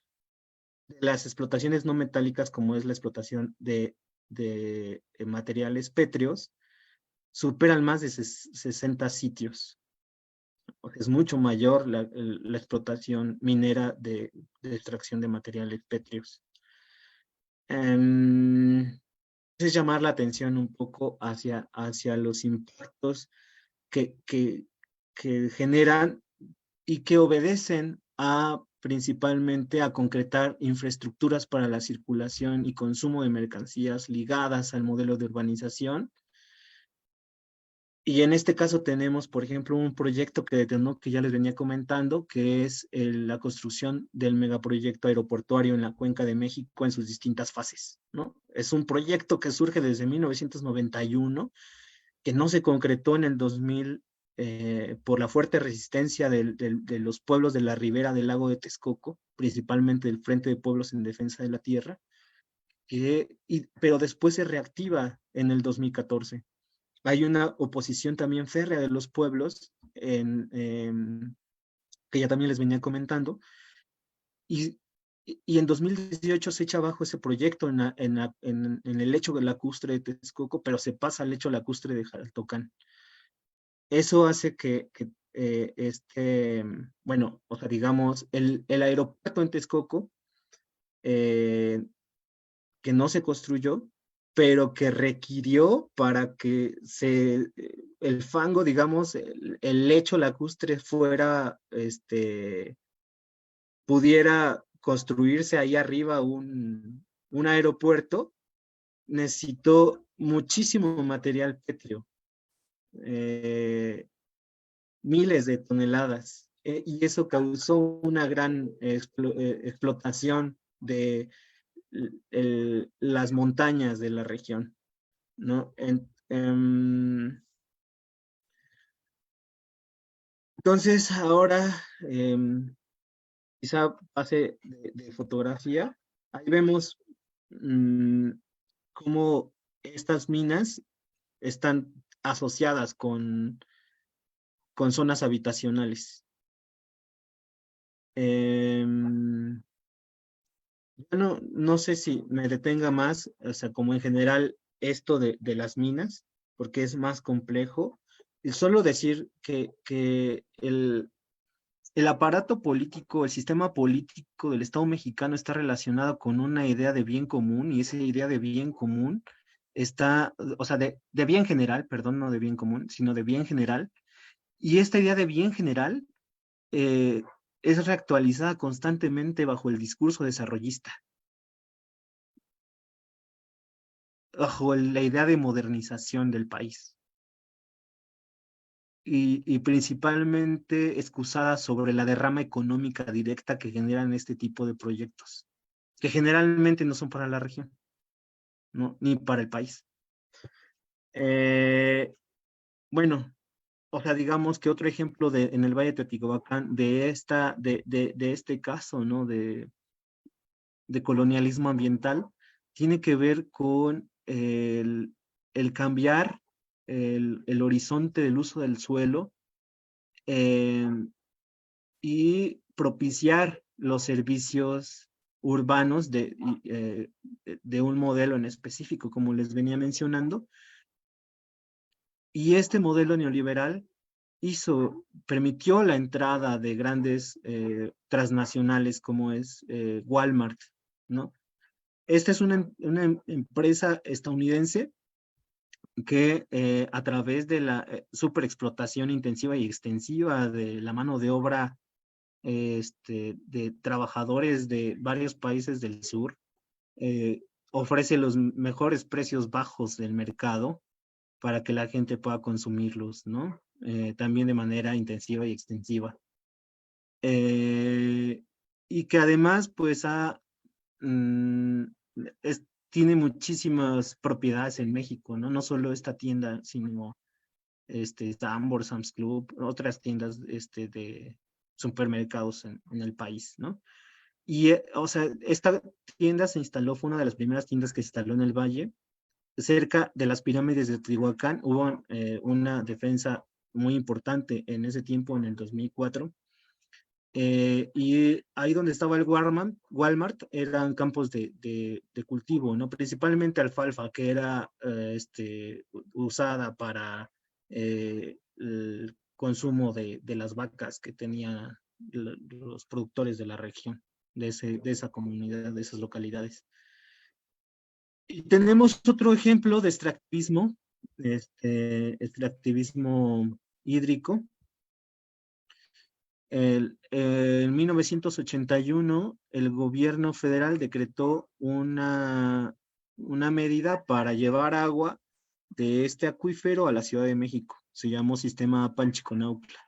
de las explotaciones no metálicas, como es la explotación de materiales pétreos, superan más de 60 sitios. Es mucho mayor la explotación minera de extracción de materiales pétreos. Es llamar la atención un poco hacia los impactos que generan y que obedecen principalmente a concretar infraestructuras para la circulación y consumo de mercancías ligadas al modelo de urbanización. Y en este caso tenemos, por ejemplo, un proyecto que detonó, que ya les venía comentando, que es la construcción del megaproyecto aeroportuario en la Cuenca de México en sus distintas fases, ¿no? Es un proyecto que surge desde 1991, que no se concretó en el 2000 por la fuerte resistencia de los pueblos de la ribera del lago de Texcoco, principalmente del Frente de Pueblos en Defensa de la Tierra, pero después se reactiva en el 2014. Hay una oposición también férrea de los pueblos, que ya también les venía comentando, y en 2018 se echa abajo ese proyecto en el lecho lacustre de Texcoco, pero se pasa al lecho lacustre de Jaltocán. Eso hace que bueno, o sea, digamos, el aeropuerto en Texcoco, que no se construyó, pero que requirió para que el fango, digamos, el lecho lacustre pudiera construirse ahí arriba un aeropuerto, necesitó muchísimo material pétreo, miles de toneladas, y eso causó una gran explotación de las montañas de la región, ¿no? Entonces, ahora, quizá pase de fotografía, ahí vemos cómo estas minas están asociadas con zonas habitacionales. No sé si me detenga más, o sea, como en general esto de las minas, porque es más complejo. Y solo decir que el aparato político, el sistema político del Estado mexicano está relacionado con una idea de bien común, y esa idea de bien común está, o sea, de bien general, perdón, no de bien común, sino de bien general, y esta idea de bien general eh, es reactualizada constantemente bajo el discurso desarrollista, bajo la idea de modernización del país. Y principalmente excusada sobre la derrama económica directa que generan este tipo de proyectos, que generalmente no son para la región, ¿no? Ni para el país. Bueno, o sea, digamos que otro ejemplo en el Valle de Teotihuacán de este caso, ¿no? De colonialismo ambiental, tiene que ver con el cambiar el horizonte del uso del suelo, eh, y propiciar los servicios urbanos de un modelo en específico, como les venía mencionando. Y este modelo neoliberal permitió la entrada de grandes transnacionales como es Walmart, ¿no? Esta es una empresa estadounidense que a través de la superexplotación intensiva y extensiva de la mano de obra de trabajadores de varios países del sur, ofrece los mejores precios bajos del mercado para que la gente pueda consumirlos, ¿no? También de manera intensiva y extensiva. Y que además, pues, mm, tiene muchísimas propiedades en México, ¿no? No solo esta tienda, sino Sambor, Sam's Club, otras tiendas de supermercados en el país, ¿no? Y, o sea, esta tienda se instaló, fue una de las primeras tiendas que se instaló en el Valle, cerca de las pirámides de Teotihuacán. Hubo una defensa muy importante en ese tiempo, en el 2004. Y ahí donde estaba el Walmart eran campos de cultivo, ¿no? Principalmente alfalfa, que era usada para el consumo de las vacas que tenían los productores de la región, de esa comunidad, de esas localidades. Y tenemos otro ejemplo de extractivismo, extractivismo hídrico. En 1981, el gobierno federal decretó una medida para llevar agua de este acuífero a la Ciudad de México. Se llamó Sistema Panchiconautla.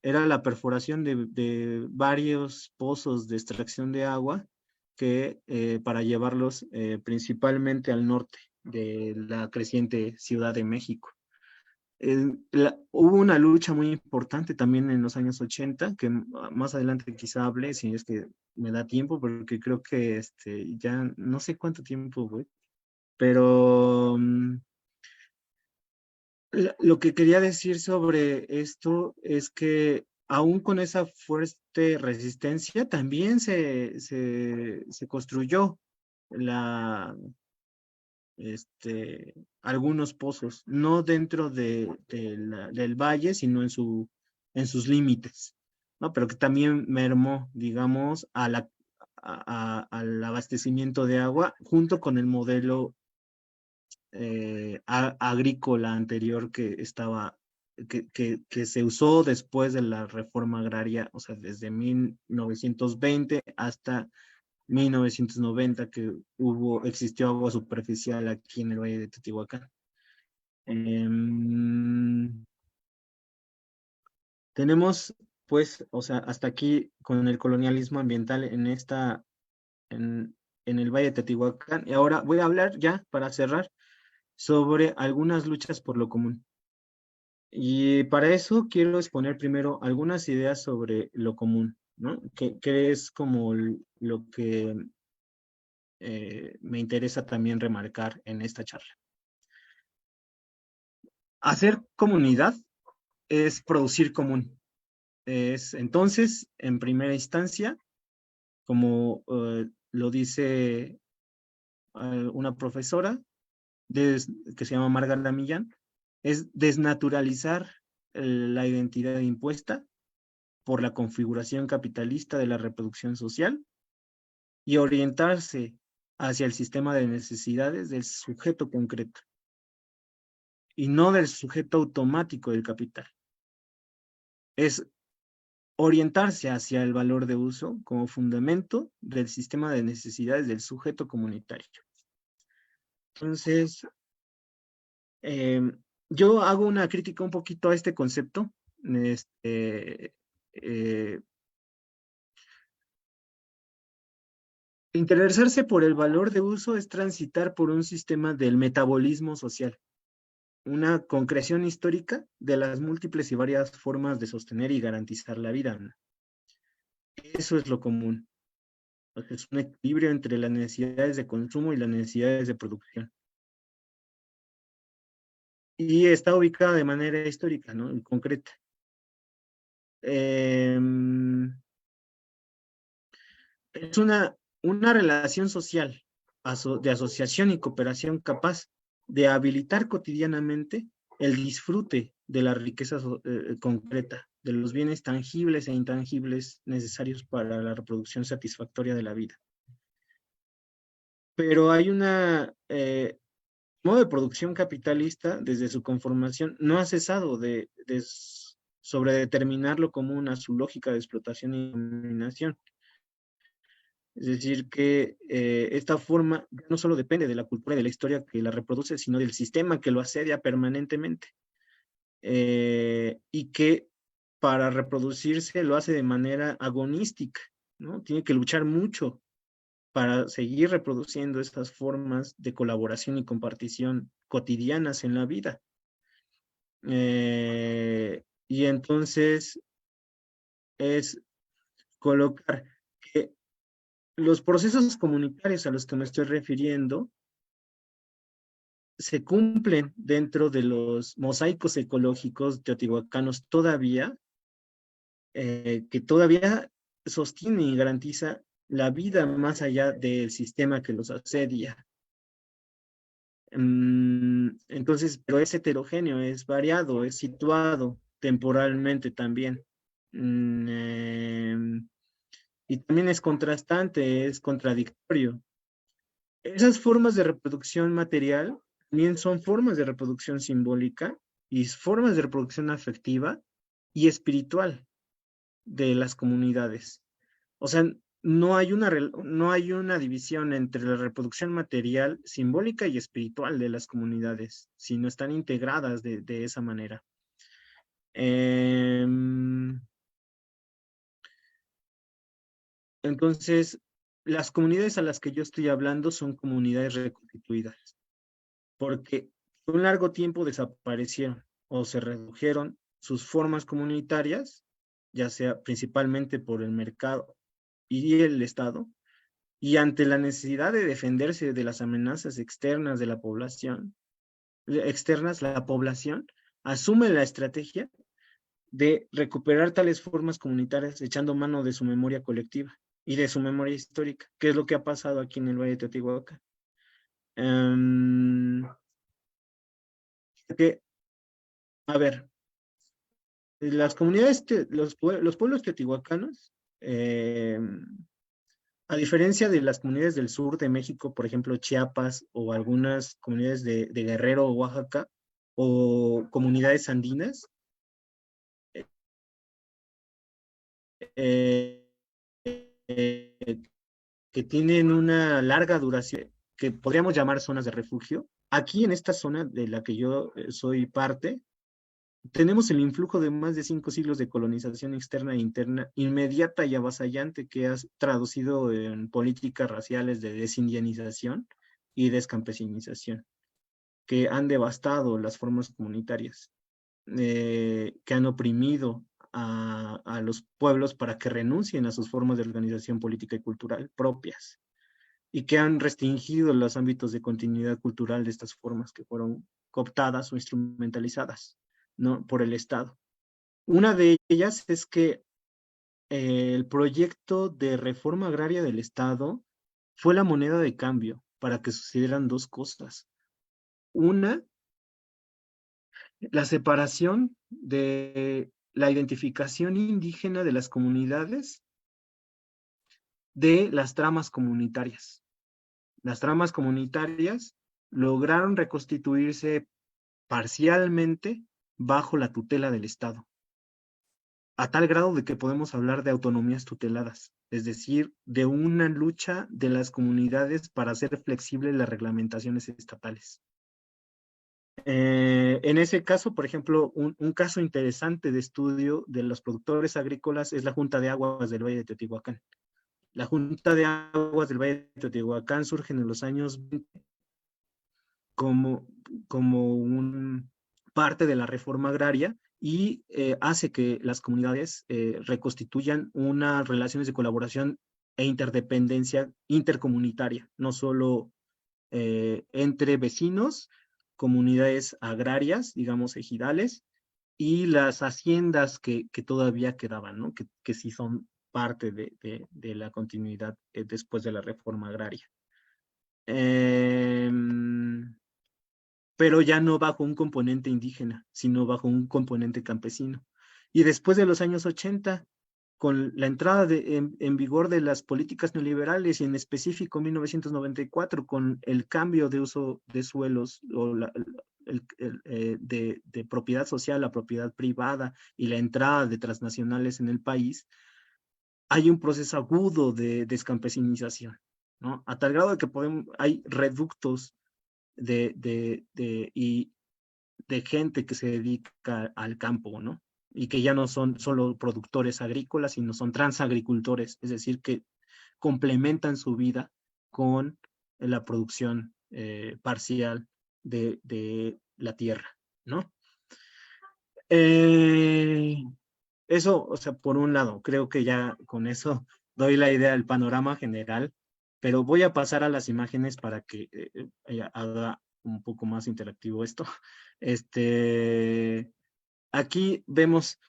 Era la perforación de varios pozos de extracción de agua para llevarlos principalmente al norte de la creciente Ciudad de México. Hubo una lucha muy importante también en los años 80, que más adelante quizá hable, si es que me da tiempo, porque creo que ya no sé cuánto tiempo voy, pero lo que quería decir sobre esto es que aún con esa fuerte resistencia, también se construyó la, algunos pozos, no dentro del valle, sino en sus límites, ¿no? Pero que también mermó, digamos, al abastecimiento de agua, junto con el modelo agrícola anterior que se usó después de la reforma agraria, o sea, desde 1920 hasta 1990, que existió agua superficial aquí en el Valle de Teotihuacán. Tenemos, pues, o sea, hasta aquí con el colonialismo ambiental en el Valle de Teotihuacán. Y ahora voy a hablar ya, para cerrar, sobre algunas luchas por lo común. Y para eso quiero exponer primero algunas ideas sobre lo común, ¿no? Que es como lo que me interesa también remarcar en esta charla. Hacer comunidad es producir común. Es entonces, en primera instancia, como lo dice una profesora que se llama Margarita Millán, es desnaturalizar la identidad impuesta por la configuración capitalista de la reproducción social y orientarse hacia el sistema de necesidades del sujeto concreto y no del sujeto automático del capital. Es orientarse hacia el valor de uso como fundamento del sistema de necesidades del sujeto comunitario. Entonces, yo hago una crítica un poquito a este concepto. Interesarse por el valor de uso es transitar por un sistema del metabolismo social, una concreción histórica de las múltiples y varias formas de sostener y garantizar la vida. Eso es lo común. Es un equilibrio entre las necesidades de consumo y las necesidades de producción. Y está ubicada de manera histórica, ¿no? Y concreta. Es una relación social de asociación y cooperación capaz de habilitar cotidianamente el disfrute de la riqueza concreta, de los bienes tangibles e intangibles necesarios para la reproducción satisfactoria de la vida. Pero hay una modo de producción capitalista, desde su conformación, no ha cesado de sobredeterminarlo común a su lógica de explotación y dominación. Es decir, que esta forma no solo depende de la cultura y de la historia que la reproduce, sino del sistema que lo asedia permanentemente. Y que para reproducirse lo hace de manera agonística, ¿no? Tiene que luchar mucho para seguir reproduciendo estas formas de colaboración y compartición cotidianas en la vida. Y entonces es colocar que los procesos comunitarios a los que me estoy refiriendo se cumplen dentro de los mosaicos ecológicos teotihuacanos todavía, que todavía sostiene y garantiza la vida más allá del sistema que los asedia. Entonces, pero es heterogéneo, es variado, es situado temporalmente también. Y también es contrastante, es contradictorio. Esas formas de reproducción material también son formas de reproducción simbólica y formas de reproducción afectiva y espiritual de las comunidades. O sea, no hay una división entre la reproducción material, simbólica y espiritual de las comunidades, sino están integradas de esa manera. Entonces, las comunidades a las que yo estoy hablando son comunidades reconstituidas, porque por un largo tiempo desaparecieron o se redujeron sus formas comunitarias, ya sea principalmente por el mercado y el Estado, y ante la necesidad de defenderse de las amenazas externas de la población, la población asume la estrategia de recuperar tales formas comunitarias echando mano de su memoria colectiva y de su memoria histórica, que es lo que ha pasado aquí en el Valle de Teotihuacán. A ver, las comunidades, los pueblos teotihuacanos, a diferencia de las comunidades del sur de México, por ejemplo, Chiapas o algunas comunidades de Guerrero o Oaxaca, o comunidades andinas, que tienen una larga duración, que podríamos llamar zonas de refugio. Aquí en esta zona de la que yo soy parte, tenemos el influjo de más de 5 siglos de colonización externa e interna inmediata y avasallante que ha traducido en políticas raciales de desindianización y descampesinización, que han devastado las formas comunitarias, que han oprimido a los pueblos para que renuncien a sus formas de organización política y cultural propias, y que han restringido los ámbitos de continuidad cultural de estas formas que fueron cooptadas o instrumentalizadas, ¿no?, por el Estado. Una de ellas es que el proyecto de reforma agraria del Estado fue la moneda de cambio para que sucedieran dos cosas. Una, la separación de la identificación indígena de las comunidades de las tramas comunitarias. Las tramas comunitarias lograron reconstituirse parcialmente bajo la tutela del Estado, a tal grado de que podemos hablar de autonomías tuteladas, es decir, de una lucha de las comunidades para hacer flexibles las reglamentaciones estatales. En ese caso, por ejemplo, un caso interesante de estudio de los productores agrícolas es la Junta de Aguas del Valle de Teotihuacán. La Junta de Aguas del Valle de Teotihuacán surge en los años 20 como parte de la reforma agraria y hace que las comunidades reconstituyan unas relaciones de colaboración e interdependencia intercomunitaria, no solo entre vecinos, comunidades agrarias, digamos ejidales, y las haciendas que todavía quedaban, ¿no?, que sí son parte de la continuidad después de la reforma agraria. Pero ya no bajo un componente indígena, sino bajo un componente campesino. Y después de los años 80, con la entrada en vigor de las políticas neoliberales y en específico 1994, con el cambio de uso de suelos o de propiedad social a propiedad privada y la entrada de transnacionales en el país, hay un proceso agudo de descampesinización, ¿no? A tal grado de que hay reductos de gente que se dedica al campo, ¿no? Y que ya no son solo productores agrícolas, sino son transagricultores, es decir, que complementan su vida con la producción parcial de la tierra, ¿no? Eso, o sea, por un lado, creo que ya con eso doy la idea del panorama general, pero voy a pasar a las imágenes para que haga un poco más interactivo esto. Aquí vemos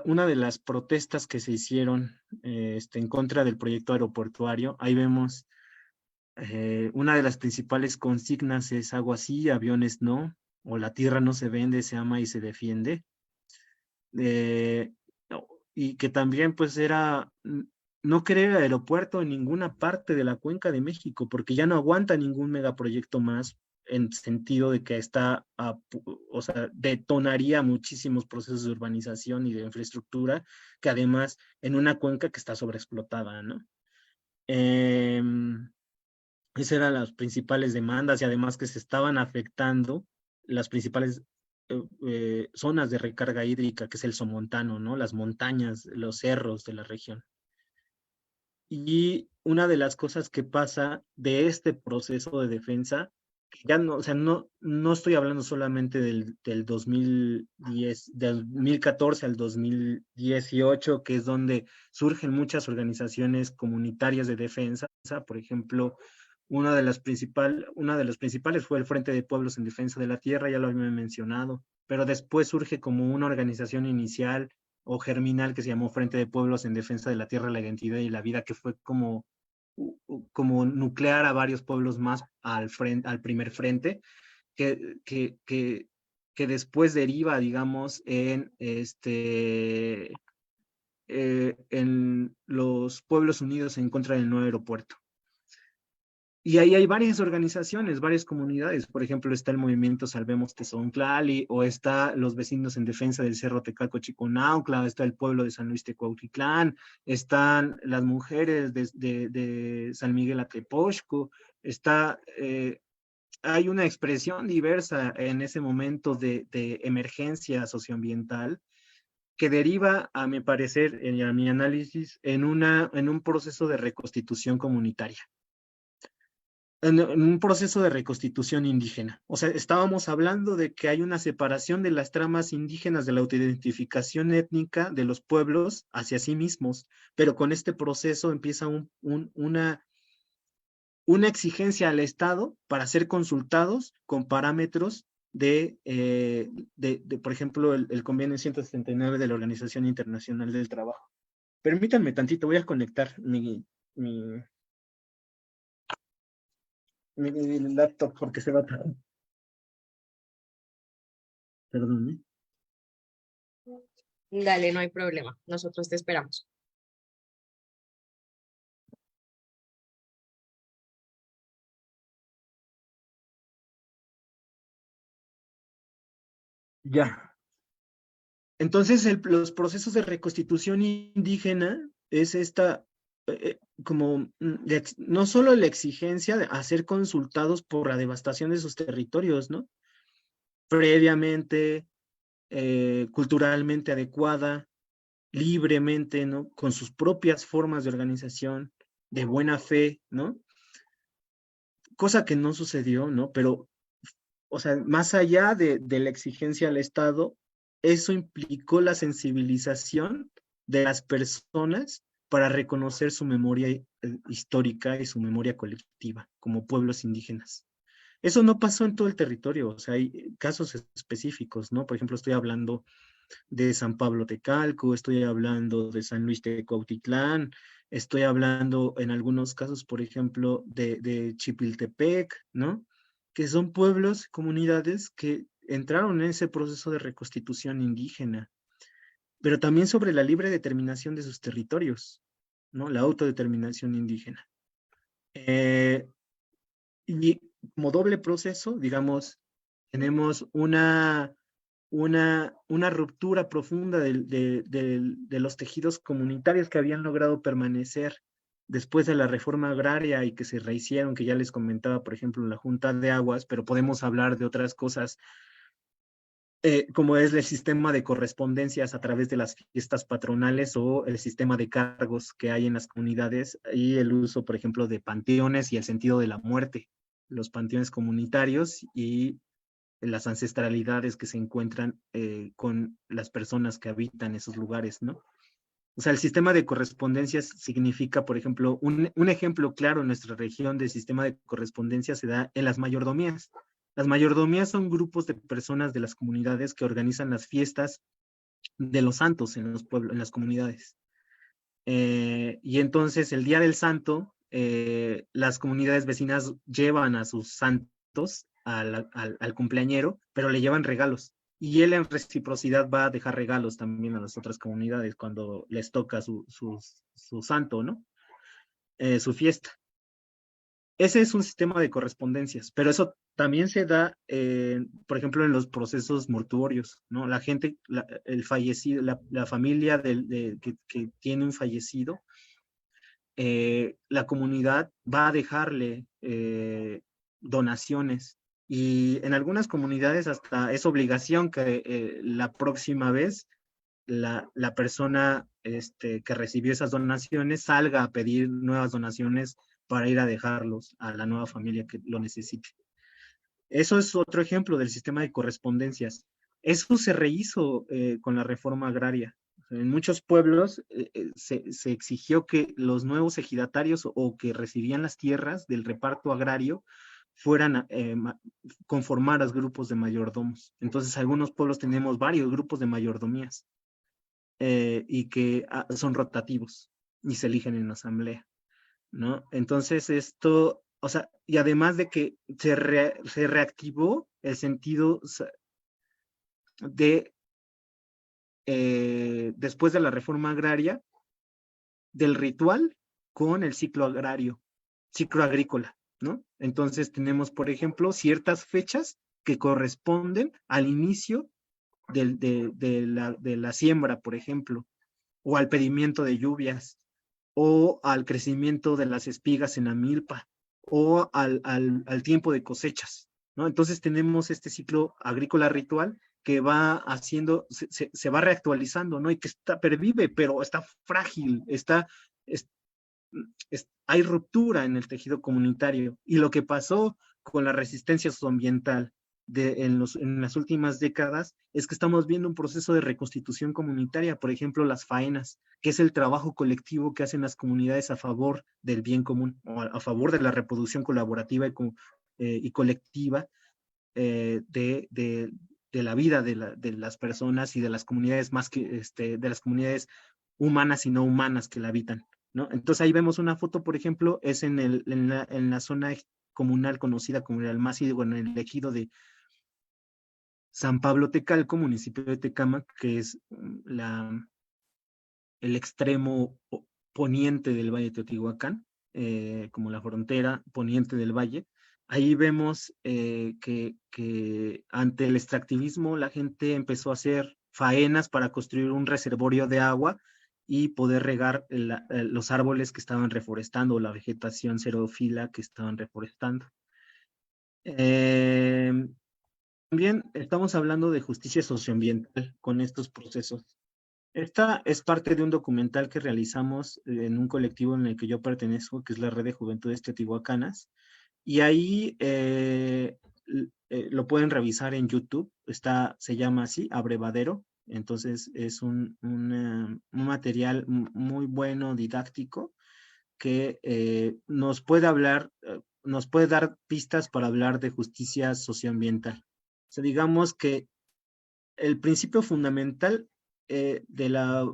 una de las protestas que se hicieron en contra del proyecto aeroportuario. Ahí vemos una de las principales consignas es agua sí, aviones no, o la tierra no se vende, se ama y se defiende. Y que también pues era no querer aeropuerto en ninguna parte de la Cuenca de México, porque ya no aguanta ningún megaproyecto más, en sentido de que o sea, detonaría muchísimos procesos de urbanización y de infraestructura, que además en una cuenca que está sobreexplotada, ¿no? Esas eran las principales demandas y además que se estaban afectando las principales zonas de recarga hídrica, que es el somontano, ¿no? Las montañas, los cerros de la región. Y una de las cosas que pasa de este proceso de defensa, ya no, o sea, no estoy hablando solamente del 2010, del 2014 al 2018, que es donde surgen muchas organizaciones comunitarias de defensa. Por ejemplo, una de las principales fue el Frente de Pueblos en Defensa de la Tierra, ya lo había mencionado, pero después surge como una organización inicial o germinal que se llamó Frente de Pueblos en Defensa de la Tierra, la Identidad y la Vida, que fue como nuclear a varios pueblos más al primer frente, que después deriva, digamos, en los Pueblos Unidos en contra del nuevo aeropuerto. Y ahí hay varias organizaciones, varias comunidades. Por ejemplo, está el movimiento Salvemos Tezonclali, o está los vecinos en defensa del Cerro Tecalco Chiconaucla, está el pueblo de San Luis Tecuautitlán, están las mujeres de San Miguel Atepoxco, hay una expresión diversa en ese momento de emergencia socioambiental que deriva, a mi parecer, y a mi análisis, en un proceso de reconstitución comunitaria. En un proceso de reconstitución indígena. O sea, estábamos hablando de que hay una separación de las tramas indígenas de la autoidentificación étnica de los pueblos hacia sí mismos, pero con este proceso empieza una exigencia al Estado para ser consultados con parámetros por ejemplo, el convenio 179 de la Organización Internacional del Trabajo. Permítanme tantito, voy a conectar mi laptop porque se va a... Perdón, ¿eh? Dale, no hay problema. Nosotros te esperamos. Ya. Entonces, los procesos de reconstitución indígena es esta, como, no solo la exigencia de ser consultados por la devastación de sus territorios, ¿no? Previamente, culturalmente adecuada, libremente, ¿no? Con sus propias formas de organización, de buena fe, ¿no? Cosa que no sucedió, ¿no? Pero, o sea, más allá de la exigencia al Estado, eso implicó la sensibilización de las personas para reconocer su memoria histórica y su memoria colectiva como pueblos indígenas. Eso no pasó en todo el territorio, o sea, hay casos específicos, ¿no? Por ejemplo, estoy hablando de San Pablo Tecalco, estoy hablando de San Luis de Cuautitlán, estoy hablando en algunos casos, por ejemplo, de Chipiltepec, ¿no? Que son pueblos, comunidades que entraron en ese proceso de reconstitución indígena, pero también sobre la libre determinación de sus territorios, ¿no? La autodeterminación indígena. Y como doble proceso, digamos, tenemos una ruptura profunda de los tejidos comunitarios que habían logrado permanecer después de la reforma agraria y que se rehicieron, que ya les comentaba, por ejemplo, la Junta de Aguas, pero podemos hablar de otras cosas, como es el sistema de correspondencias a través de las fiestas patronales o el sistema de cargos que hay en las comunidades y el uso, por ejemplo, de panteones y el sentido de la muerte, los panteones comunitarios y las ancestralidades que se encuentran con las personas que habitan esos lugares, ¿no? O sea, el sistema de correspondencias significa, por ejemplo, un ejemplo claro en nuestra región del sistema de correspondencia se da en las mayordomías. Las mayordomías son grupos de personas de las comunidades que organizan las fiestas de los santos en los pueblos, en las comunidades. Y entonces el Día del Santo, las comunidades vecinas llevan a sus santos al cumpleañero, pero le llevan regalos. Y él en reciprocidad va a dejar regalos también a las otras comunidades cuando les toca su santo, ¿no? Su fiesta. Ese es un sistema de correspondencias, pero eso también se da, por ejemplo, en los procesos mortuorios, ¿no? La gente, el fallecido, la familia que tiene un fallecido, la comunidad va a dejarle donaciones y en algunas comunidades hasta es obligación que la próxima vez la persona que recibió esas donaciones salga a pedir nuevas donaciones para ir a dejarlos a la nueva familia que lo necesite. Eso es otro ejemplo del sistema de correspondencias. Eso se rehizo con la reforma agraria. En muchos pueblos se exigió que los nuevos ejidatarios o que recibían las tierras del reparto agrario fueran a conformar a grupos de mayordomos. Entonces, algunos pueblos tenemos varios grupos de mayordomías y que son rotativos y se eligen en asamblea, ¿no? Entonces, esto, o sea, y además de que se reactivó el sentido de después de la reforma agraria, del ritual con el ciclo agrario, ciclo agrícola, ¿no? Entonces tenemos, por ejemplo, ciertas fechas que corresponden al inicio de la siembra, por ejemplo, o al pedimiento de lluvias, o al crecimiento de las espigas en la milpa, o al tiempo de cosechas, ¿no? Entonces tenemos este ciclo agrícola ritual que va haciendo, se va reactualizando, ¿no? Y que pervive, pero está frágil, hay ruptura en el tejido comunitario. Y lo que pasó con la resistencia socioambiental en las últimas décadas es que estamos viendo un proceso de reconstitución comunitaria, por ejemplo, las faenas, que es el trabajo colectivo que hacen las comunidades a favor del bien común, o a favor de la reproducción colaborativa y colectiva, de la vida de las personas y de las comunidades más que, de las comunidades humanas y no humanas que la habitan, ¿no? Entonces ahí vemos una foto, por ejemplo, es en la zona comunal conocida como el Almacid, bueno, en el ejido de San Pablo Tecalco, municipio de Tecámac, que es el extremo poniente del Valle de Teotihuacán, como la frontera poniente del valle. Ahí vemos que ante el extractivismo la gente empezó a hacer faenas para construir un reservorio de agua y poder regar los árboles que estaban reforestando, o la vegetación xerófila que estaban reforestando. También estamos hablando de justicia socioambiental con estos procesos. Esta es parte de un documental que realizamos en un colectivo en el que yo pertenezco, que es la Red de Juventudes Teotihuacanas, y ahí lo pueden revisar en YouTube, se llama así, Abrevadero, entonces es un material muy bueno, didáctico, que nos puede dar pistas para hablar de justicia socioambiental. O sea, digamos que el principio fundamental de la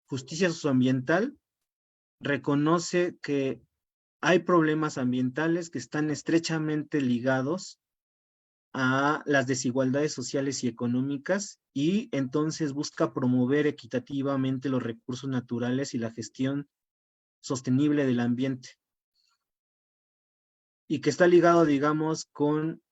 justicia socioambiental reconoce que hay problemas ambientales que están estrechamente ligados a las desigualdades sociales y económicas, y entonces busca promover equitativamente los recursos naturales y la gestión sostenible del ambiente, y que está ligado, digamos, con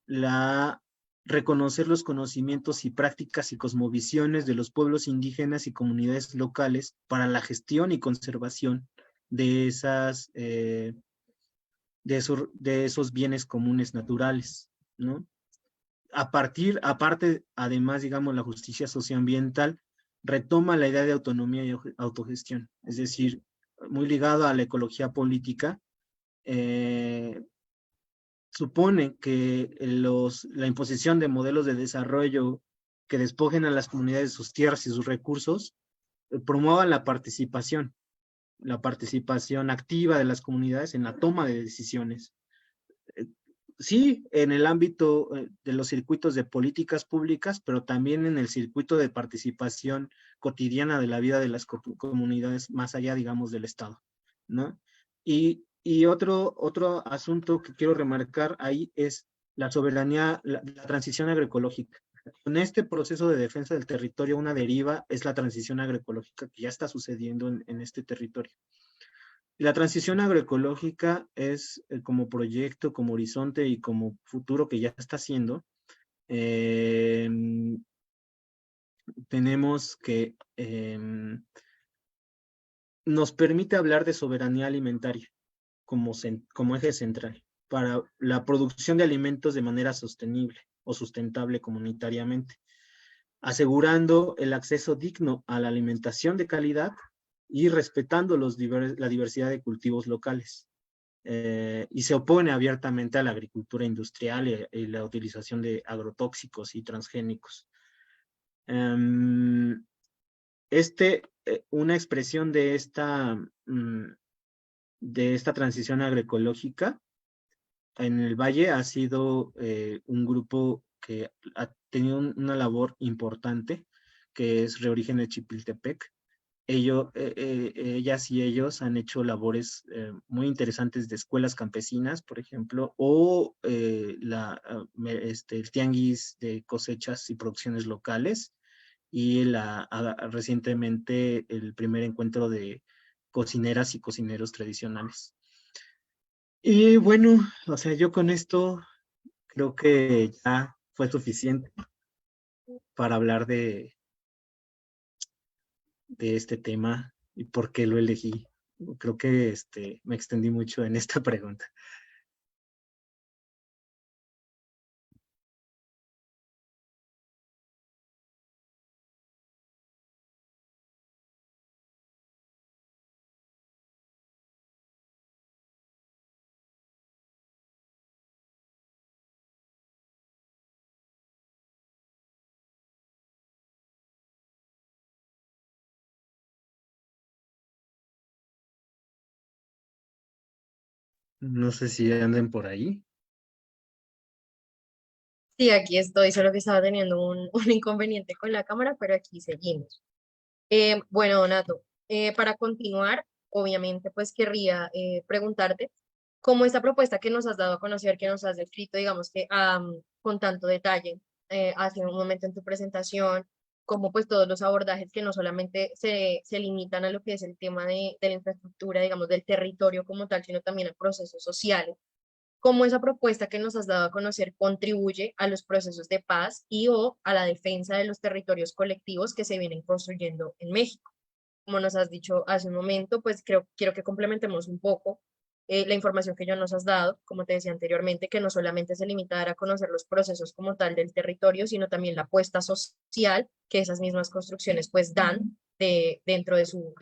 reconocer los conocimientos y prácticas y cosmovisiones de los pueblos indígenas y comunidades locales para la gestión y conservación de de esos bienes comunes naturales, ¿no? Aparte, además, digamos, la justicia socioambiental retoma la idea de autonomía y autogestión, es decir, muy ligado a la ecología política. Supone que la imposición de modelos de desarrollo que despojen a las comunidades de sus tierras y sus recursos, promuevan la participación activa de las comunidades en la toma de decisiones. Sí, en el ámbito de los circuitos de políticas públicas, pero también en el circuito de participación cotidiana de la vida de las comunidades, más allá, digamos, del Estado, ¿no? Y otro asunto que quiero remarcar ahí es la soberanía, la transición agroecológica. En este proceso de defensa del territorio, una deriva es la transición agroecológica que ya está sucediendo en este territorio. La transición agroecológica es como proyecto, como horizonte y como futuro que ya está haciendo. Tenemos que nos permite hablar de soberanía alimentaria como eje central para la producción de alimentos de manera sostenible o sustentable comunitariamente, asegurando el acceso digno a la alimentación de calidad y respetando la diversidad de cultivos locales. Y se opone abiertamente a la agricultura industrial y la utilización de agrotóxicos y transgénicos. Una expresión de esta transición agroecológica en el Valle ha sido un grupo que ha tenido una labor importante, que es Reorigen de Chipiltepec. Ellas y ellos han hecho labores muy interesantes de escuelas campesinas, por ejemplo, o el tianguis de cosechas y producciones locales, y recientemente el primer encuentro de cocineras y cocineros tradicionales. Y bueno, o sea, yo con esto creo que ya fue suficiente para hablar de este tema y por qué lo elegí. Creo que me extendí mucho en esta pregunta. No sé si anden por ahí. Sí, aquí estoy, solo que estaba teniendo un inconveniente con la cámara, pero aquí seguimos. Bueno, Donato, para continuar, obviamente, pues querría preguntarte cómo esta propuesta que nos has dado a conocer, que nos has descrito, digamos que con tanto detalle hace un momento en tu presentación, como pues todos los abordajes que no solamente se limitan a lo que es el tema de la infraestructura, digamos, del territorio como tal, sino también a procesos sociales, cómo esa propuesta que nos has dado a conocer contribuye a los procesos de paz y o a la defensa de los territorios colectivos que se vienen construyendo en México. Como nos has dicho hace un momento, pues quiero que complementemos un poco la información que ya nos has dado, como te decía anteriormente, que no solamente se limitara a conocer los procesos como tal del territorio, sino también la apuesta social que esas mismas construcciones pues dan dentro de su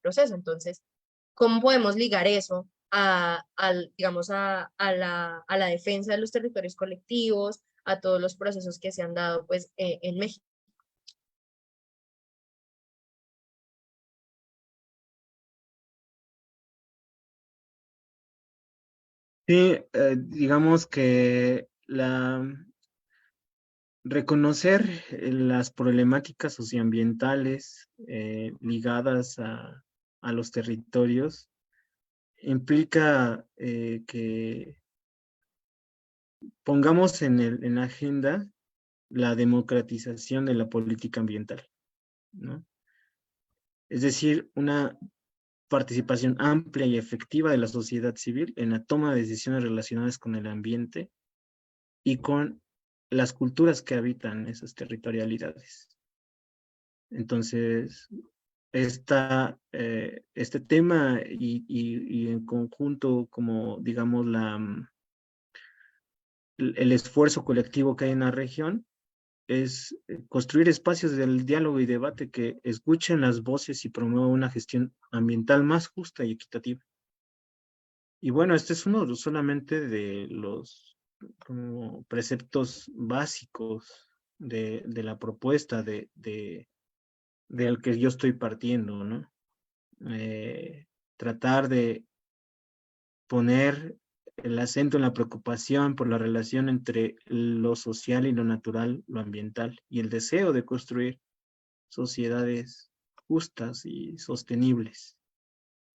proceso. Entonces, ¿cómo podemos ligar eso digamos, a la defensa de los territorios colectivos, a todos los procesos que se han dado pues, en México? Sí, digamos que reconocer las problemáticas socioambientales ligadas a los territorios implica que pongamos en la agenda la democratización de la política ambiental, ¿no? Es decir, una participación amplia y efectiva de la sociedad civil en la toma de decisiones relacionadas con el ambiente y con las culturas que habitan esas territorialidades. Entonces, este tema y en conjunto como, digamos, el esfuerzo colectivo que hay en la región es construir espacios del diálogo y debate que escuchen las voces y promuevan una gestión ambiental más justa y equitativa. Y bueno, este es uno solamente de los como preceptos básicos de la propuesta del que yo estoy partiendo, ¿no? Tratar de poner el acento en la preocupación por la relación entre lo social y lo natural, lo ambiental, y el deseo de construir sociedades justas y sostenibles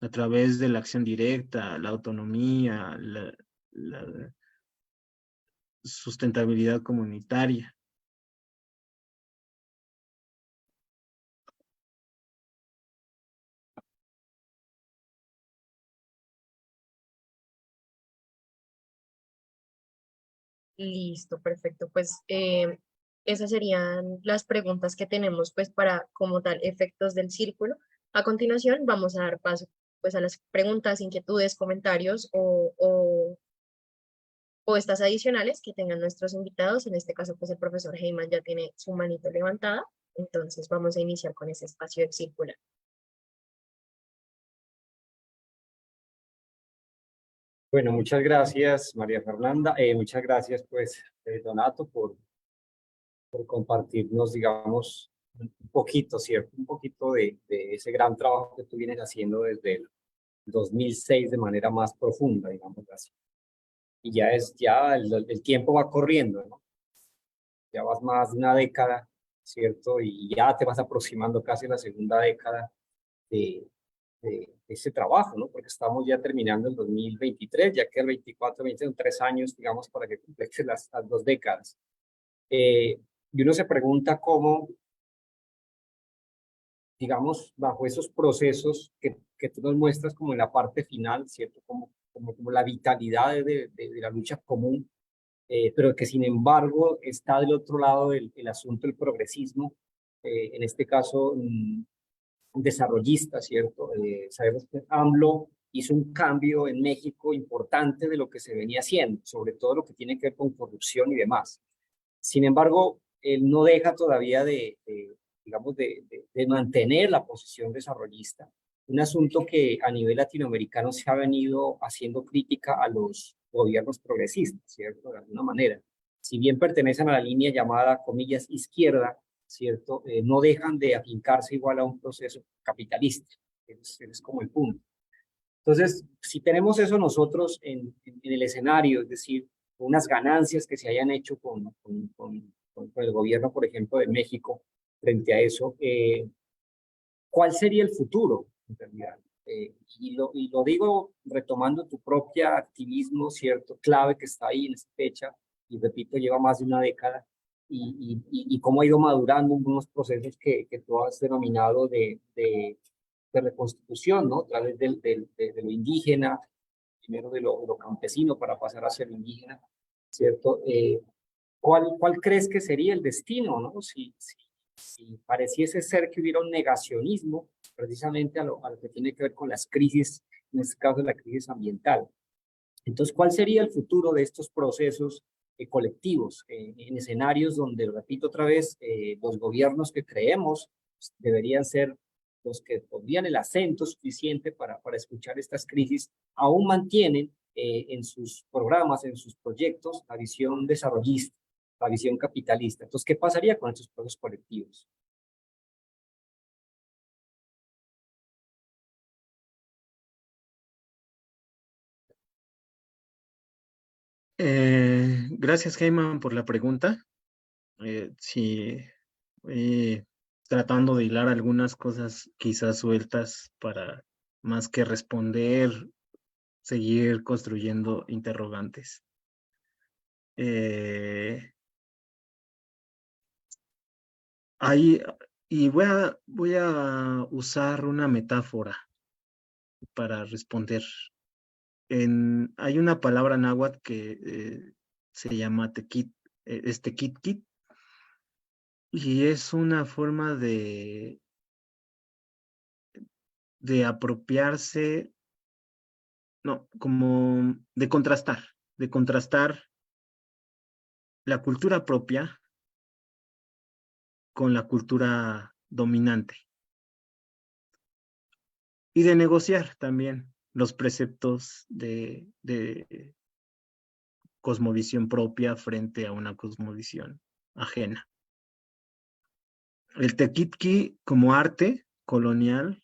a través de la acción directa, la autonomía, la sustentabilidad comunitaria. Listo, perfecto. Pues esas serían las preguntas que tenemos pues para como tal efectos del círculo. A continuación vamos a dar paso pues a las preguntas, inquietudes, comentarios o estas adicionales que tengan nuestros invitados. En este caso pues el profesor Heyman ya tiene su manito levantada. Entonces vamos a iniciar con ese espacio del círculo. Bueno, muchas gracias, María Fernanda. Muchas gracias, pues, Donato, por compartirnos, digamos, un poquito, ¿cierto? Un poquito de ese gran trabajo que tú vienes haciendo desde el 2006 de manera más profunda, digamos así. Y ya el tiempo va corriendo, ¿no? Ya vas más de una década, ¿cierto? Y ya te vas aproximando casi a la segunda década de, de ese trabajo, ¿no? Porque estamos ya terminando el 2023, ya que el 24, 20 son 3 años, digamos, para que completes las 2 décadas. Y uno se pregunta cómo, digamos, bajo esos procesos que tú nos muestras como en la parte final, ¿cierto? Como la vitalidad de la lucha común, pero que sin embargo está del otro lado el asunto del progresismo, en este caso desarrollista, ¿cierto? Sabemos que AMLO hizo un cambio en México importante de lo que se venía haciendo, sobre todo lo que tiene que ver con corrupción y demás. Sin embargo, él no deja todavía digamos, de mantener la posición desarrollista. Un asunto que a nivel latinoamericano se ha venido haciendo crítica a los gobiernos progresistas, ¿cierto? De alguna manera. Si bien pertenecen a la línea llamada, comillas, izquierda, ¿cierto? No dejan de afincarse igual a un proceso capitalista. Es como el punto. Entonces, si tenemos eso nosotros en el escenario, es decir, unas ganancias que se hayan hecho con el gobierno, por ejemplo, de México frente a eso. ¿Cuál sería el futuro, en realidad? Y lo digo retomando tu propia activismo, ¿cierto? Clave que está ahí en esta fecha, y repito, lleva más de una década, y cómo ha ido madurando unos procesos que tú has denominado de reconstitución, ¿no? A través de lo indígena, primero de lo campesino para pasar hacia lo indígena, ¿cierto? ¿Cuál crees que sería el destino, ¿no? Si pareciese ser que hubiera un negacionismo precisamente a lo que tiene que ver con las crisis, en este caso la crisis ambiental. Entonces, ¿cuál sería el futuro de estos procesos colectivos en escenarios donde, repito otra vez, los gobiernos que creemos pues, deberían ser los que pondrían el acento suficiente para escuchar estas crisis, aún mantienen en sus programas, en sus proyectos, la visión desarrollista, la visión capitalista? Entonces, ¿qué pasaría con estos procesos colectivos? Gracias, Gaiman, por la pregunta. Sí, tratando de hilar algunas cosas quizás sueltas para más que responder, seguir construyendo interrogantes. Ahí, y voy a usar una metáfora para responder. Hay una palabra náhuatl que se llama tequit, tequitquit, y es una forma de apropiarse, no, como de contrastar la cultura propia con la cultura dominante y de negociar también los preceptos de cosmovisión propia frente a una cosmovisión ajena. El tequitqui como arte colonial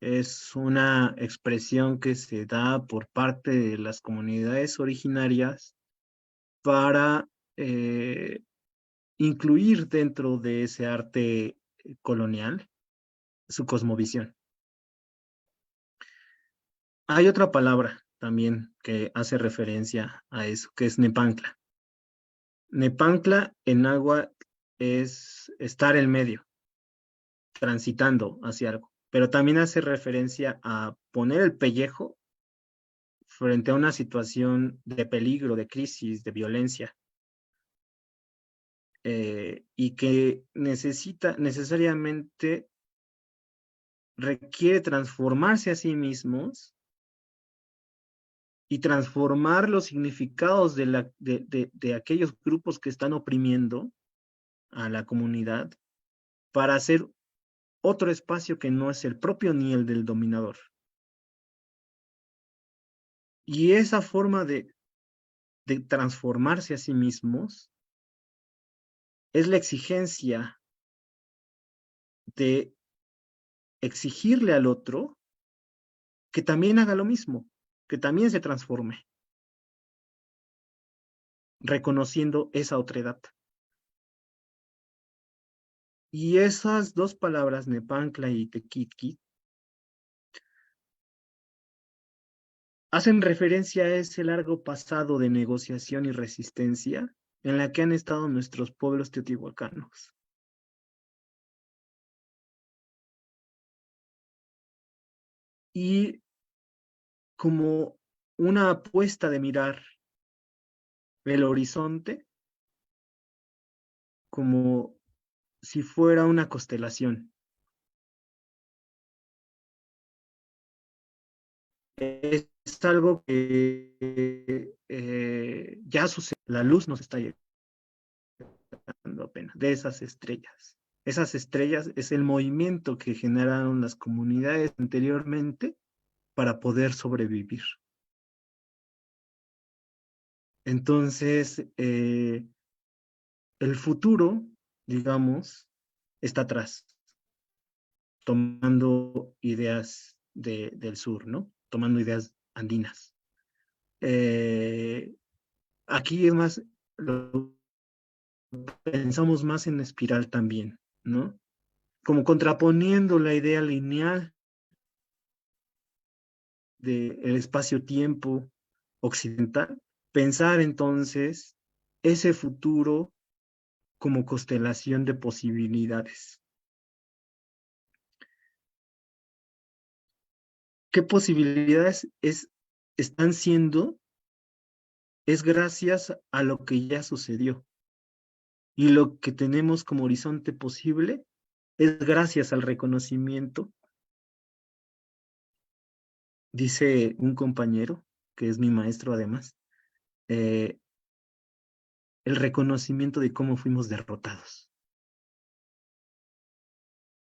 es una expresión que se da por parte de las comunidades originarias para incluir dentro de ese arte colonial su cosmovisión. Hay otra palabra también que hace referencia a eso, que es nepancla. Nepancla en agua es estar en medio, transitando hacia algo, pero también hace referencia a poner el pellejo frente a una situación de peligro, de crisis, de violencia, y que necesariamente requiere transformarse a sí mismos y transformar los significados de aquellos grupos que están oprimiendo a la comunidad para hacer otro espacio que no es el propio ni el del dominador. Y esa forma de transformarse a sí mismos es la exigencia de exigirle al otro que también haga lo mismo, que también se transforme, reconociendo esa otredad. Y esas dos palabras, nepancla y tequitqui, hacen referencia a ese largo pasado de negociación y resistencia en la que han estado nuestros pueblos teotihuacanos. Y como una apuesta de mirar el horizonte como si fuera una constelación. Es algo que ya sucede. La luz nos está llegando apenas de esas estrellas. Esas estrellas es el movimiento que generaron las comunidades anteriormente para poder sobrevivir. Entonces, el futuro, digamos, está atrás, tomando ideas del sur, ¿no? Tomando ideas andinas. aquí es más, pensamos más en espiral también, ¿no? Como contraponiendo la idea lineal del espacio-tiempo occidental, pensar entonces ese futuro como constelación de posibilidades. ¿Qué posibilidades están siendo? Es gracias a lo que ya sucedió. Y lo que tenemos como horizonte posible es gracias al reconocimiento, dice un compañero, que es mi maestro además, el reconocimiento de cómo fuimos derrotados.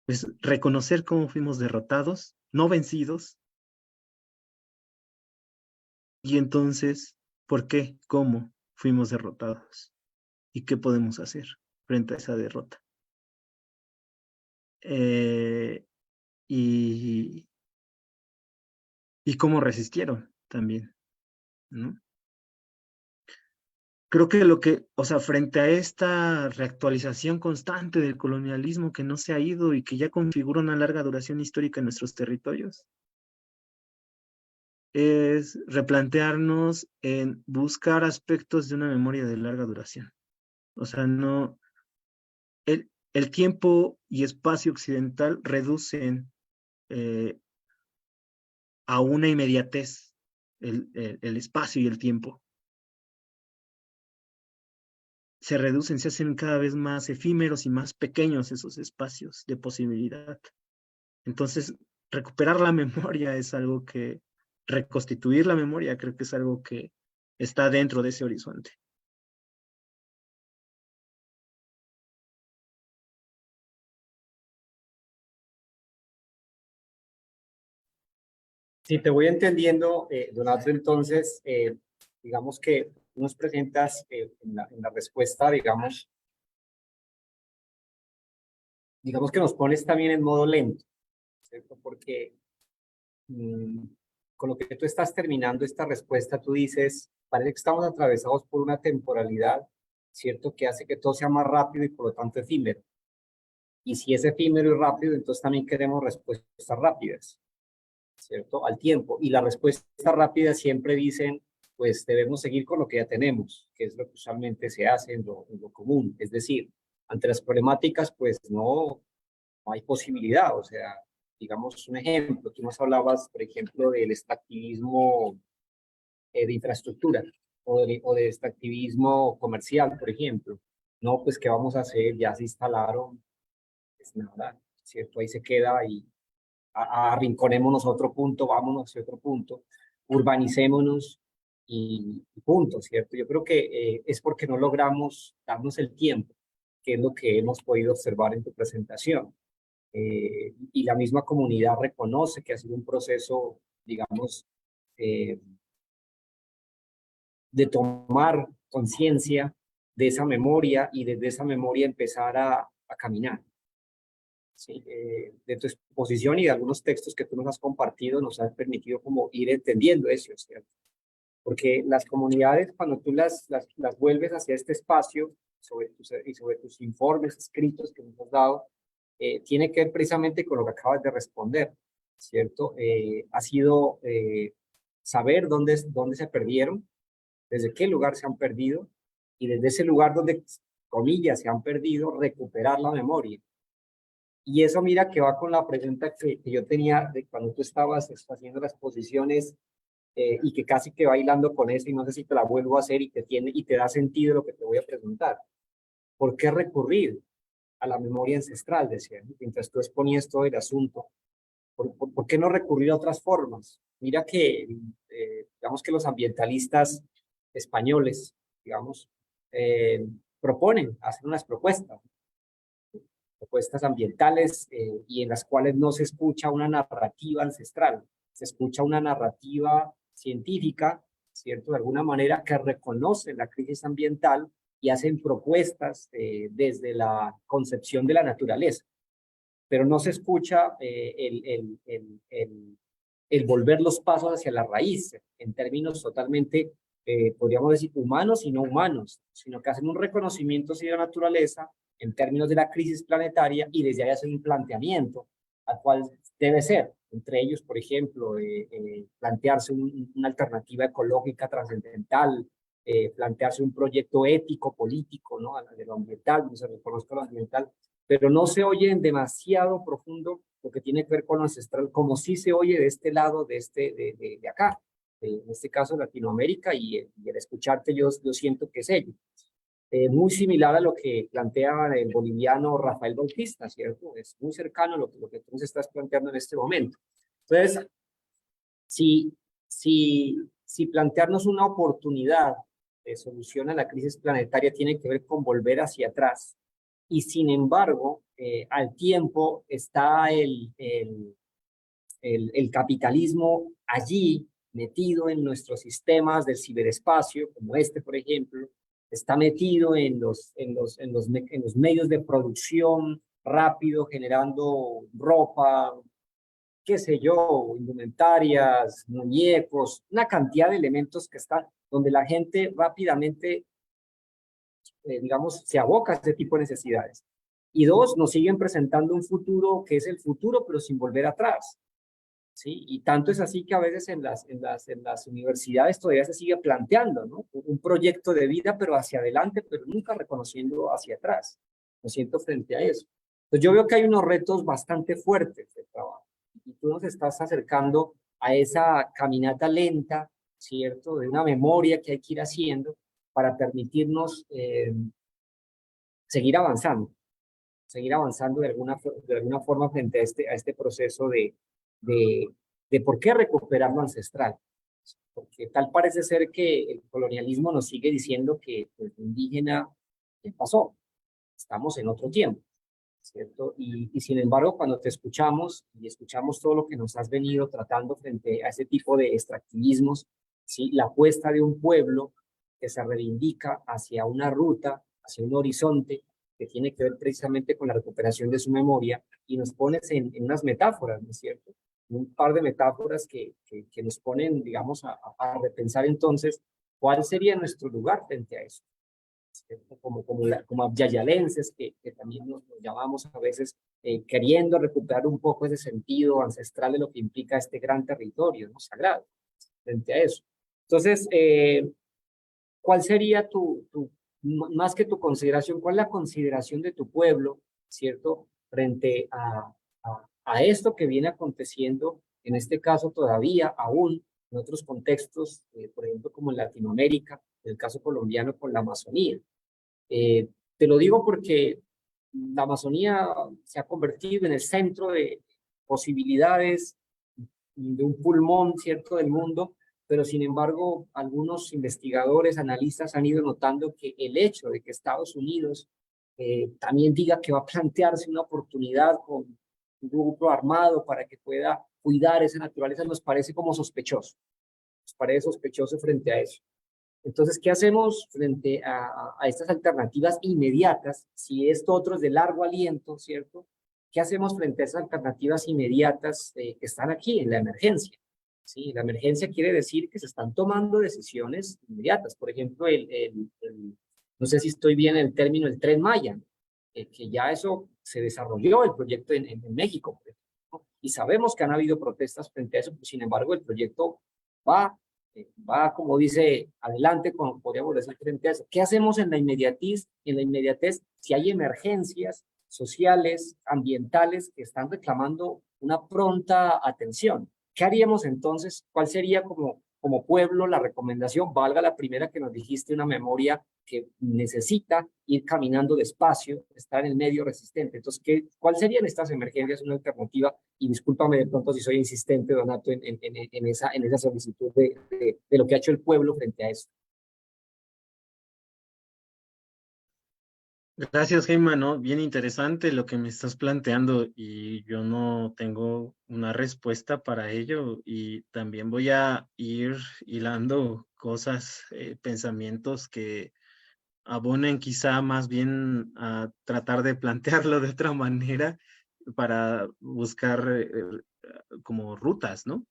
Es reconocer cómo fuimos derrotados, no vencidos, y entonces, ¿por qué? ¿Cómo fuimos derrotados? ¿Y qué podemos hacer frente a esa derrota? Y cómo resistieron también, ¿no? Creo que, o sea, frente a esta reactualización constante del colonialismo que no se ha ido y que ya configura una larga duración histórica en nuestros territorios, es replantearnos en buscar aspectos de una memoria de larga duración. O sea, no, el tiempo y espacio occidental reducen a una inmediatez el espacio y el tiempo. Se reducen, se hacen cada vez más efímeros y más pequeños esos espacios de posibilidad. Entonces, recuperar la memoria es algo que, reconstituir la memoria creo que es algo que está dentro de ese horizonte. Si te voy entendiendo, Donato, entonces, digamos que nos presentas en la respuesta, digamos que nos pones también en modo lento, ¿cierto? Porque con lo que tú estás terminando esta respuesta, tú dices, parece que estamos atravesados por una temporalidad, ¿cierto? Que hace que todo sea más rápido y por lo tanto efímero. Y si es efímero y rápido, entonces también queremos respuestas rápidas, ¿cierto? Al tiempo. Y las respuestas rápidas siempre dicen, pues debemos seguir con lo que ya tenemos, que es lo que usualmente se hace en lo común. Es decir, ante las problemáticas, pues no hay posibilidad. O sea, digamos un ejemplo, tú nos hablabas, por ejemplo, del extractivismo de infraestructura o de extractivismo comercial, por ejemplo. No, pues, ¿qué vamos a hacer? Ya se instalaron, pues nada, ¿cierto? Ahí se queda y arrinconémonos a otro punto, vámonos a otro punto, urbanicémonos y punto, ¿cierto? Yo creo que es porque no logramos darnos el tiempo, que es lo que hemos podido observar en tu presentación. Y la misma comunidad reconoce que ha sido un proceso, digamos, eh, de tomar conciencia de esa memoria y desde esa memoria empezar a caminar. ¿Sí? De tu exposición y de algunos textos que tú nos has compartido nos han permitido como ir entendiendo eso, ¿cierto? Porque las comunidades, cuando tú las vuelves hacia este espacio y sobre tus informes escritos que nos has dado, tiene que ver precisamente con lo que acabas de responder, ¿cierto? Ha sido saber dónde se perdieron, desde qué lugar se han perdido, y desde ese lugar donde, comillas, se han perdido, recuperar la memoria. Y eso mira que va con la pregunta que yo tenía de cuando tú estabas haciendo las posiciones y que casi que va hilando con eso y no sé si te la vuelvo a hacer y te da sentido lo que te voy a preguntar. ¿Por qué recurrir a la memoria ancestral? Decía, mientras tú exponías todo el asunto. ¿Por qué no recurrir a otras formas? Mira que, digamos que los ambientalistas españoles, digamos, eh, proponen, hacen unas propuestas ambientales y en las cuales no se escucha una narrativa ancestral, se escucha una narrativa científica, ¿cierto? De alguna manera que reconoce la crisis ambiental y hacen propuestas desde la concepción de la naturaleza, pero no se escucha el volver los pasos hacia la raíz en términos totalmente podríamos decir, humanos y no humanos, sino que hacen un reconocimiento hacia la naturaleza en términos de la crisis planetaria y desde ahí hacen un planteamiento al cual debe ser. Entre ellos, por ejemplo, plantearse una alternativa ecológica trascendental, plantearse un proyecto ético, político, ¿no? De lo ambiental, no se reconozca lo ambiental, pero no se oye en demasiado profundo lo que tiene que ver con lo ancestral, como sí se oye de este lado, de acá, en este caso Latinoamérica, y el escucharte yo siento que es ello. Muy similar a lo que plantea el boliviano Rafael Bautista, ¿cierto? Es muy cercano a lo que tú nos estás planteando en este momento. Entonces, si plantearnos una oportunidad de solución a la crisis planetaria tiene que ver con volver hacia atrás, y sin embargo, al tiempo está el capitalismo allí metido en nuestros sistemas del ciberespacio, como este, por ejemplo, está metido en los medios de producción rápido, generando ropa, qué sé yo, indumentarias, muñecos, una cantidad de elementos que están donde la gente rápidamente, digamos, se aboca a este tipo de necesidades. Y dos, nos siguen presentando un futuro que es el futuro, pero sin volver atrás. ¿Sí? Y tanto es así que a veces en las universidades todavía se sigue planteando, ¿no? Un proyecto de vida, pero hacia adelante, pero nunca reconociendo hacia atrás. Lo siento frente a eso. Entonces yo veo que hay unos retos bastante fuertes de trabajo. Y tú nos estás acercando a esa caminata lenta, ¿cierto? De una memoria que hay que ir haciendo para permitirnos seguir avanzando de alguna forma frente a este proceso de por qué recuperar lo ancestral. Porque tal parece ser que el colonialismo nos sigue diciendo que pues, lo indígena ya pasó, estamos en otro tiempo, ¿cierto? Y sin embargo, cuando te escuchamos y escuchamos todo lo que nos has venido tratando frente a ese tipo de extractivismos, ¿sí? La apuesta de un pueblo que se reivindica hacia una ruta, hacia un horizonte, que tiene que ver precisamente con la recuperación de su memoria, y nos pones en unas metáforas, ¿no es cierto? Un par de metáforas que nos ponen, digamos, a repensar entonces cuál sería nuestro lugar frente a eso. Como abyayalenses, que también nos llamamos a veces, queriendo recuperar un poco ese sentido ancestral de lo que implica este gran territorio, ¿no? Sagrado, frente a eso. Entonces, ¿cuál sería más que tu consideración, cuál es la consideración de tu pueblo, ¿cierto? Frente a esto que viene aconteciendo, en este caso todavía, aún, en otros contextos, por ejemplo, como en Latinoamérica, en el caso colombiano con la Amazonía. Te lo digo porque la Amazonía se ha convertido en el centro de posibilidades de un pulmón, ¿cierto?, del mundo, pero sin embargo, algunos investigadores, analistas han ido notando que el hecho de que Estados Unidos también diga que va a plantearse una oportunidad con un grupo armado para que pueda cuidar esa naturaleza nos parece como sospechoso, nos parece sospechoso frente a eso. Entonces, ¿qué hacemos frente a estas alternativas inmediatas? Si esto otro es de largo aliento, ¿cierto? ¿Qué hacemos frente a esas alternativas inmediatas que están aquí en la emergencia? Sí, la emergencia quiere decir que se están tomando decisiones inmediatas. Por ejemplo, no sé si estoy bien en el término, el Tren Maya, que ya eso se desarrolló, el proyecto en México, por ejemplo, y sabemos que han habido protestas frente a eso, pues, sin embargo, el proyecto va, como dice, adelante, como podríamos decir, frente a eso. ¿Qué hacemos en la inmediatez, si hay emergencias sociales, ambientales, que están reclamando una pronta atención? ¿Qué haríamos entonces? ¿Cuál sería como pueblo la recomendación? Valga la primera que nos dijiste, una memoria que necesita ir caminando despacio, estar en el medio resistente. Entonces, ¿cuál serían estas emergencias? Una alternativa, y discúlpame de pronto si soy insistente, Donato, en esa solicitud de lo que ha hecho el pueblo frente a eso. Gracias, Gemma, ¿no? Bien interesante lo que me estás planteando y yo no tengo una respuesta para ello y también voy a ir hilando cosas, pensamientos que abonen quizá más bien a tratar de plantearlo de otra manera para buscar como rutas, ¿no?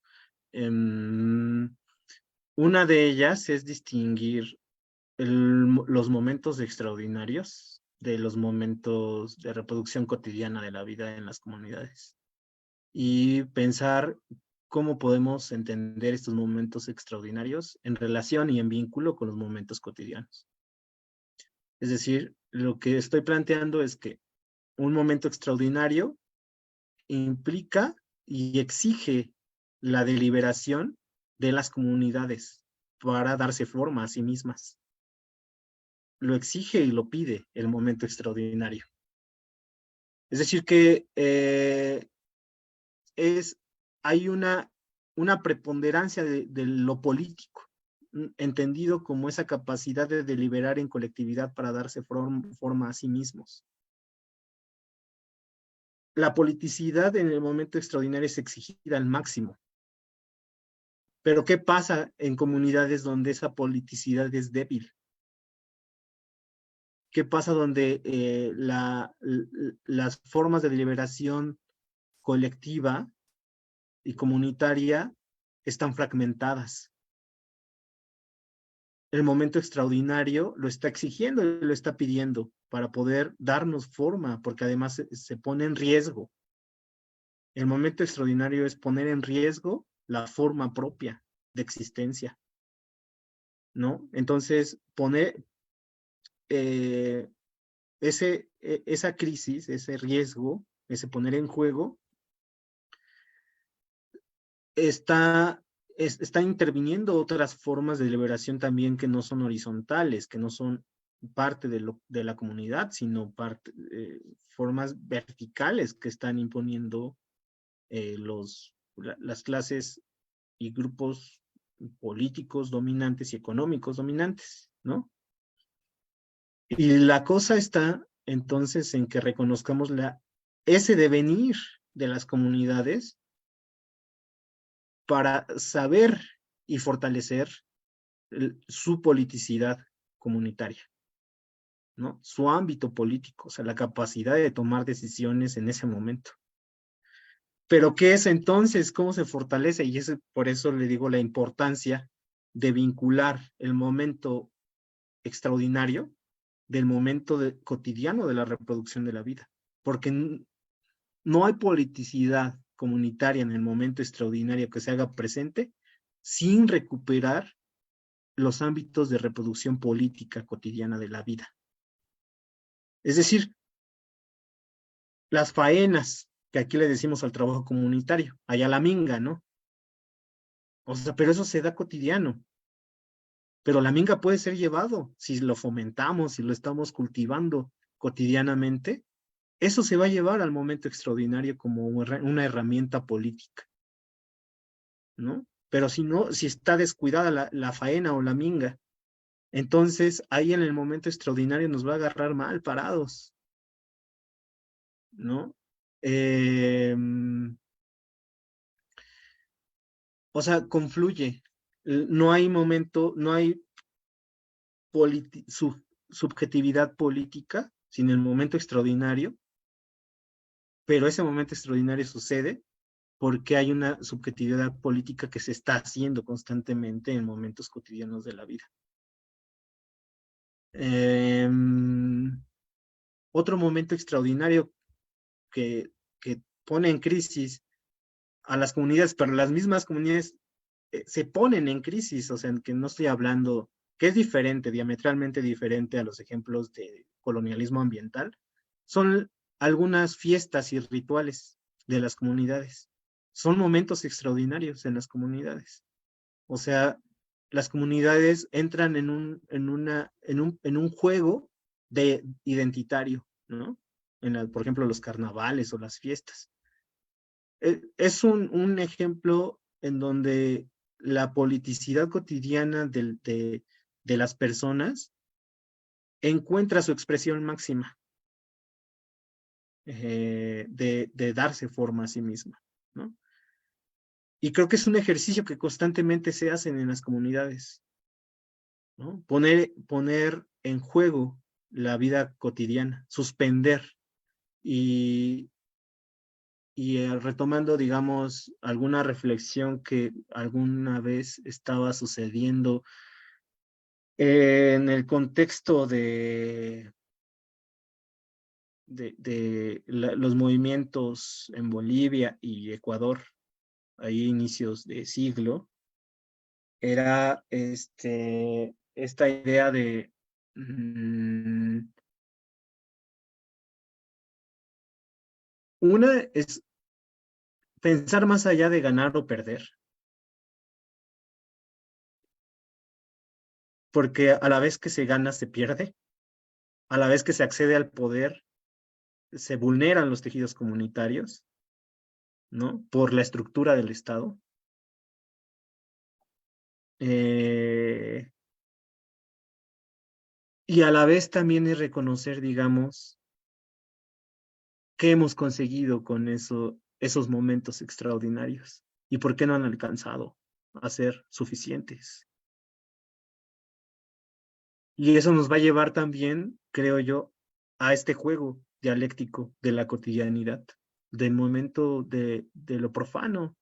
Una de ellas es distinguir los momentos extraordinarios de los momentos de reproducción cotidiana de la vida en las comunidades y pensar cómo podemos entender estos momentos extraordinarios en relación y en vínculo con los momentos cotidianos. Es decir, lo que estoy planteando es que un momento extraordinario implica y exige la deliberación de las comunidades para darse forma a sí mismas. Lo exige y lo pide el momento extraordinario. Es decir que hay una preponderancia de lo político, entendido como esa capacidad de deliberar en colectividad para darse forma a sí mismos. La politicidad en el momento extraordinario es exigida al máximo. Pero ¿qué pasa en comunidades donde esa politicidad es débil? ¿Qué pasa donde las formas de deliberación colectiva y comunitaria están fragmentadas? El momento extraordinario lo está exigiendo y lo está pidiendo para poder darnos forma, porque además se pone en riesgo. El momento extraordinario es poner en riesgo la forma propia de existencia, ¿no? Entonces, poner esa crisis, ese riesgo, ese poner en juego, está interviniendo otras formas de deliberación también que no son horizontales, que no son parte de la comunidad, sino formas verticales que están imponiendo las clases y grupos políticos dominantes y económicos dominantes, ¿no? Y la cosa está entonces en que reconozcamos ese devenir de las comunidades para saber y fortalecer su politicidad comunitaria, ¿no? Su ámbito político, o sea, la capacidad de tomar decisiones en ese momento. Pero ¿qué es entonces? ¿Cómo se fortalece? Y por eso le digo la importancia de vincular el momento extraordinario del momento cotidiano de la reproducción de la vida. Porque no hay politicidad comunitaria en el momento extraordinario que se haga presente sin recuperar los ámbitos de reproducción política cotidiana de la vida. Es decir, las faenas, que aquí le decimos al trabajo comunitario, allá la minga, ¿no? O sea, pero eso se da cotidiano. Pero la minga puede ser llevado si lo fomentamos, si lo estamos cultivando cotidianamente. Eso se va a llevar al momento extraordinario como una herramienta política, ¿no? Pero si no, si está descuidada la faena o la minga, entonces ahí en el momento extraordinario nos va a agarrar mal parados, ¿no? O sea, confluye. No hay momento, no hay subjetividad política sin el momento extraordinario, pero ese momento extraordinario sucede porque hay una subjetividad política que se está haciendo constantemente en momentos cotidianos de la vida. Otro momento extraordinario que pone en crisis a las comunidades, pero las mismas comunidades se ponen en crisis, o sea, que no estoy hablando, que es diferente, diametralmente diferente a los ejemplos de colonialismo ambiental, son algunas fiestas y rituales de las comunidades. Son momentos extraordinarios en las comunidades. O sea, las comunidades entran en un juego identitario, ¿no? Por ejemplo, los carnavales o las fiestas. Es un ejemplo en donde la politicidad cotidiana de las personas encuentra su expresión máxima de darse forma a sí misma, ¿no? Y creo que es un ejercicio que constantemente se hacen en las comunidades, ¿no? Poner en juego la vida cotidiana, suspender y retomando, digamos, alguna reflexión que alguna vez estaba sucediendo en el contexto de los movimientos en Bolivia y Ecuador, ahí inicios de siglo, era esta idea de una es pensar más allá de ganar o perder, porque a la vez que se gana, se pierde, a la vez que se accede al poder, se vulneran los tejidos comunitarios, ¿no? Por la estructura del Estado. Y a la vez también es reconocer, digamos, qué hemos conseguido con esos momentos extraordinarios y por qué no han alcanzado a ser suficientes. Y eso nos va a llevar también, creo yo, a este juego dialéctico de la cotidianidad, del momento de lo profano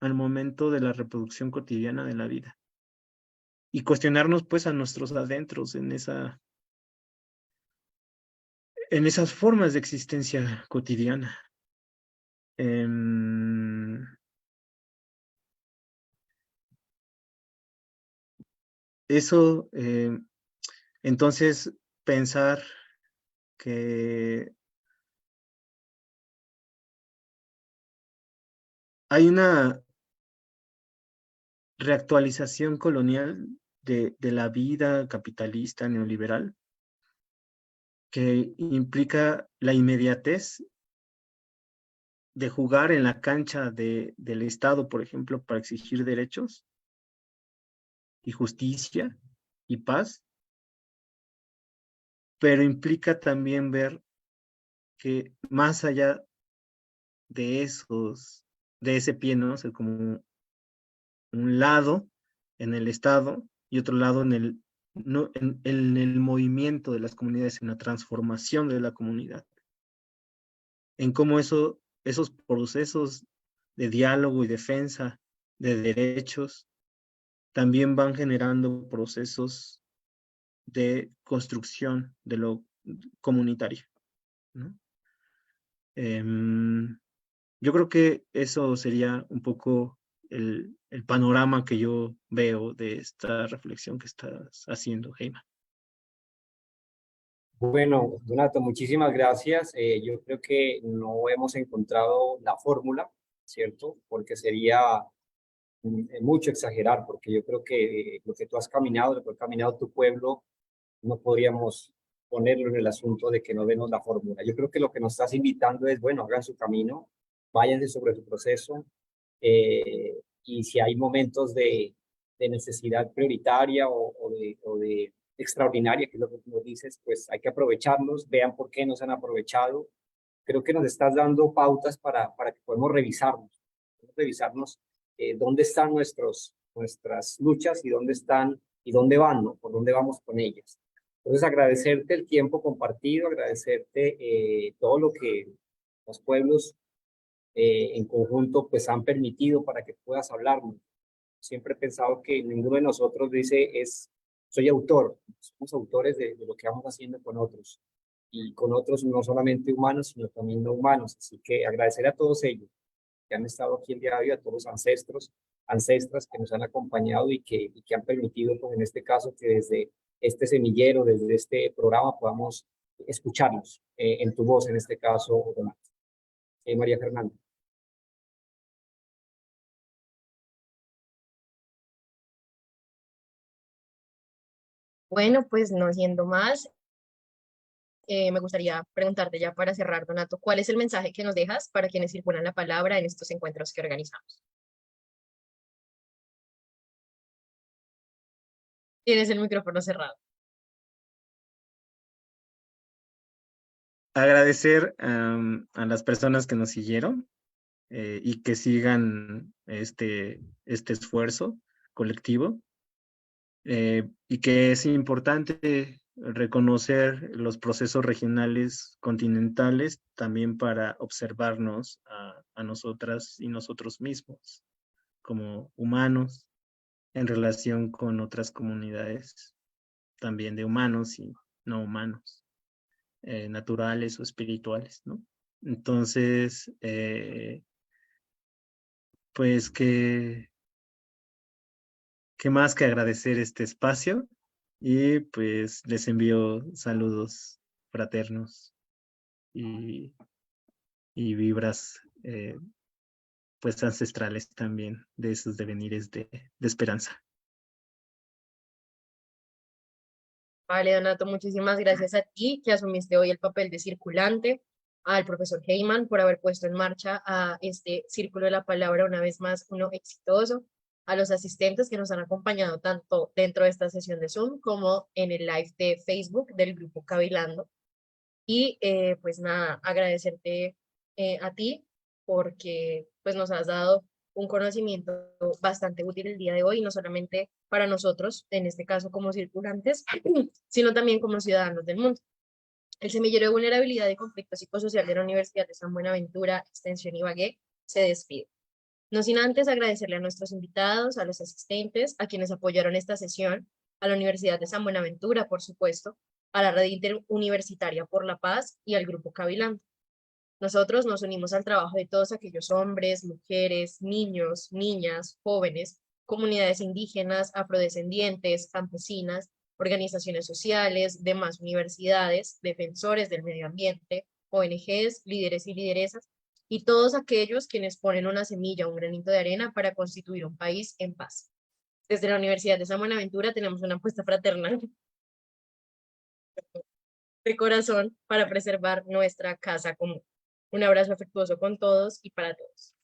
al momento de la reproducción cotidiana de la vida. Y cuestionarnos pues a nuestros adentros en esas formas de existencia cotidiana. Eso, entonces, pensar que hay una reactualización colonial de la vida capitalista neoliberal que implica la inmediatez de jugar en la cancha del Estado, por ejemplo, para exigir derechos y justicia y paz, pero implica también ver que más allá de ese pie, ¿no? O sea, como un lado en el Estado y otro lado no, en el movimiento de las comunidades, en la transformación de la comunidad, en cómo esos procesos de diálogo y defensa de derechos también van generando procesos de construcción de lo comunitario, ¿no? Yo creo que eso sería un poco el panorama que yo veo de esta reflexión que estás haciendo, Heima. Bueno, Donato, muchísimas gracias. Yo creo que no hemos encontrado la fórmula, ¿cierto? Porque sería mucho exagerar, porque yo creo que lo que tú has caminado, lo que ha caminado tu pueblo, no podríamos ponerlo en el asunto de que no vemos la fórmula. Yo creo que lo que nos estás invitando es, bueno, hagan su camino, váyanse sobre su proceso, y si hay momentos de necesidad prioritaria o de extraordinaria, que es lo que tú nos dices, pues hay que aprovecharlos, vean por qué no se han aprovechado. Creo que nos estás dando pautas para que podamos revisarnos dónde están nuestras luchas y dónde están y dónde van, ¿no? Por dónde vamos con ellas. Entonces, agradecerte el tiempo compartido, agradecerte todo lo que los pueblos en conjunto pues han permitido para que puedas hablarnos. Siempre he pensado que ninguno de nosotros dice soy autor, somos autores de lo que vamos haciendo con otros y con otros no solamente humanos, sino también no humanos. Así que agradecer a todos ellos que han estado aquí el día de hoy, a todos los ancestros, ancestras que nos han acompañado y que han permitido, pues en este caso, que desde este semillero, desde este programa podamos escucharnos en tu voz, en este caso, Donato. María Fernanda. Bueno, pues no siendo más, me gustaría preguntarte ya para cerrar, Donato, ¿cuál es el mensaje que nos dejas para quienes circulan la palabra en estos encuentros que organizamos? Tienes el micrófono cerrado. Agradecer a las personas que nos siguieron y que sigan este esfuerzo colectivo y que es importante reconocer los procesos regionales continentales también para observarnos a nosotras y nosotros mismos como humanos en relación con otras comunidades también de humanos y no humanos, naturales o espirituales, ¿no? Entonces, pues qué más que agradecer este espacio y pues les envío saludos fraternos y vibras pues ancestrales también de esos devenires de esperanza. Vale, Donato, muchísimas gracias a ti que asumiste hoy el papel de circulante, al profesor Heyman por haber puesto en marcha a este Círculo de la Palabra, una vez más uno exitoso, a los asistentes que nos han acompañado tanto dentro de esta sesión de Zoom como en el live de Facebook del grupo Cavilando. Y pues nada, agradecerte a ti porque pues nos has dado un conocimiento bastante útil el día de hoy, no solamente para nosotros, en este caso como circulantes, sino también como ciudadanos del mundo. El semillero de vulnerabilidad y conflicto psicosocial de la Universidad de San Buenaventura, Extensión Ibagué, se despide. No sin antes agradecerle a nuestros invitados, a los asistentes, a quienes apoyaron esta sesión, a la Universidad de San Buenaventura, por supuesto, a la Red Interuniversitaria por la Paz y al Grupo Cavilando. Nosotros nos unimos al trabajo de todos aquellos hombres, mujeres, niños, niñas, jóvenes, comunidades indígenas, afrodescendientes, campesinas, organizaciones sociales, demás universidades, defensores del medio ambiente, ONGs, líderes y lideresas, y todos aquellos quienes ponen una semilla, un granito de arena para constituir un país en paz. Desde la Universidad de San Buenaventura tenemos una apuesta fraternal de corazón para preservar nuestra casa común. Un abrazo afectuoso con todos y para todos.